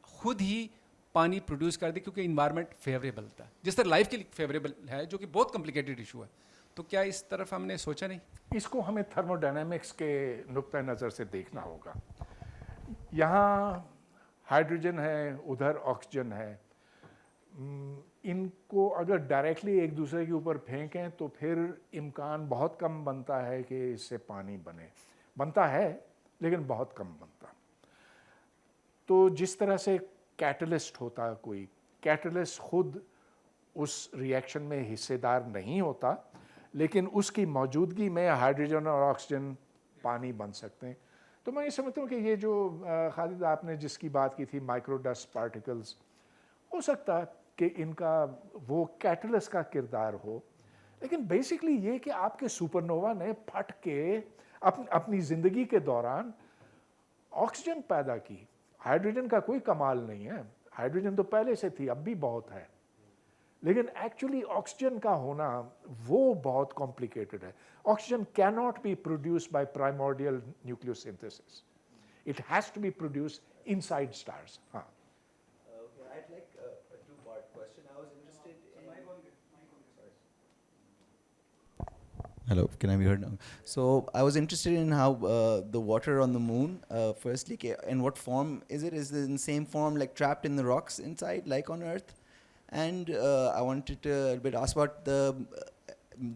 خود ہی پانی پروڈیوس کر دی کیونکہ انوائرمنٹ فیوریبل تھا, جس طرح لائف کے لیے فیوریبل ہے, جو کہ بہت کمپلیکیٹڈ ایشو ہے. تو کیا اس طرف ہم نے سوچا نہیں؟ اس کو ہمیں تھرموڈائنامکس کے نقطۂ نظر سے دیکھنا ہوگا. یہاں ہائیڈروجن ہے, ادھر آکسیجن ہے, ان کو اگر ڈائریکٹلی ایک دوسرے کے اوپر پھینکیں تو پھر امکان بہت کم بنتا ہے کہ اس سے پانی بنتا ہے لیکن بہت کم بنتا. تو جس طرح سے کیٹلسٹ ہوتا ہے, کوئی کیٹلسٹ خود اس ریئیکشن میں حصے دار نہیں ہوتا, لیکن اس کی موجودگی میں ہائیڈروجن اور آکسیجن پانی بن سکتے ہیں. تو میں یہ سمجھتا ہوں کہ یہ جو خالد آپ نے جس کی بات کی تھی مائکرو ڈسٹ پارٹیکلز, ہو سکتا ہے کہ ان کا وہ کیٹلسٹ کا کردار ہو, لیکن بیسکلی یہ کہ آپ کے سپر نووا نے پھٹ کے اپنی زندگی کے دوران آکسیجن پیدا کی. ہائیڈروجن کا کوئی کمال نہیں ہے, ہائیڈروجن تو پہلے سے تھی, اب بھی بہت ہے, لیکن ایکچولی آکسیجن کا ہونا وہ بہت کمپلیکیٹڈ ہے. آکسیجن کی not be produce by primordial nucleosynthesis, it has to be produce inside stars. ہاں I'd like a two-part question. I was interested in... Hello, can I be heard now? So I was interested in how the water on the moon, firstly, in what form is it? Is it in the same form, like trapped in the rocks inside, like on Earth? And I wanted to a bit ask about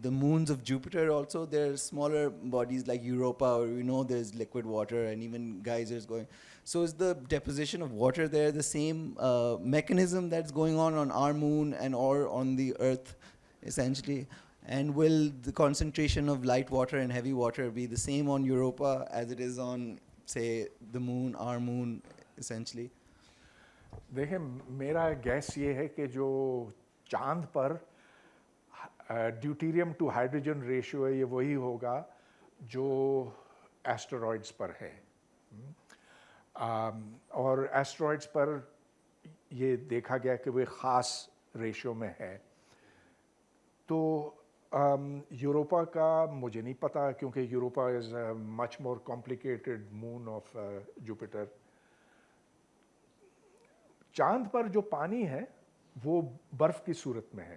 the moons of Jupiter also. There are smaller bodies like Europa, or we know there's liquid water and even geysers going. So is the deposition of water there the same mechanism that's going on our moon and or on the Earth, essentially? And will the concentration of light water and heavy water be the same on Europa as it is on, say, the moon, our moon, essentially? دیکھیں, میرا gas یہ ہے کہ جو چاند پر ڈیوٹیریم to hydrogen ratio ہے یہ وہی ہوگا جو ایسٹرائڈس پر ہے, اور ایسٹرائڈس پر یہ دیکھا گیا کہ وہ خاص ریشیو میں ہے. تو یوروپا کا مجھے نہیں پتا, کیونکہ Europa is much more complicated moon of Jupiter. چاند پر جو پانی ہے وہ برف کی صورت میں ہے,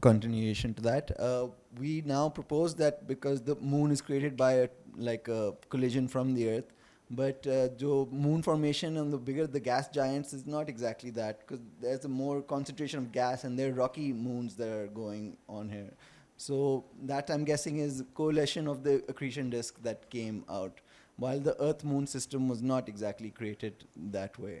Continuation to that, we now propose that because the moon is created by a collision from the earth, but jo moon formation and the bigger the gas giants is not exactly that, because there's a more concentration of gas and there are rocky moons that are going on here. So that, I'm guessing, is coalition of the accretion disk that came out, while the earth moon system was not exactly created that way,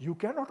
You cannot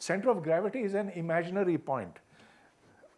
center of gravity is an imaginary point.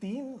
3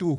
2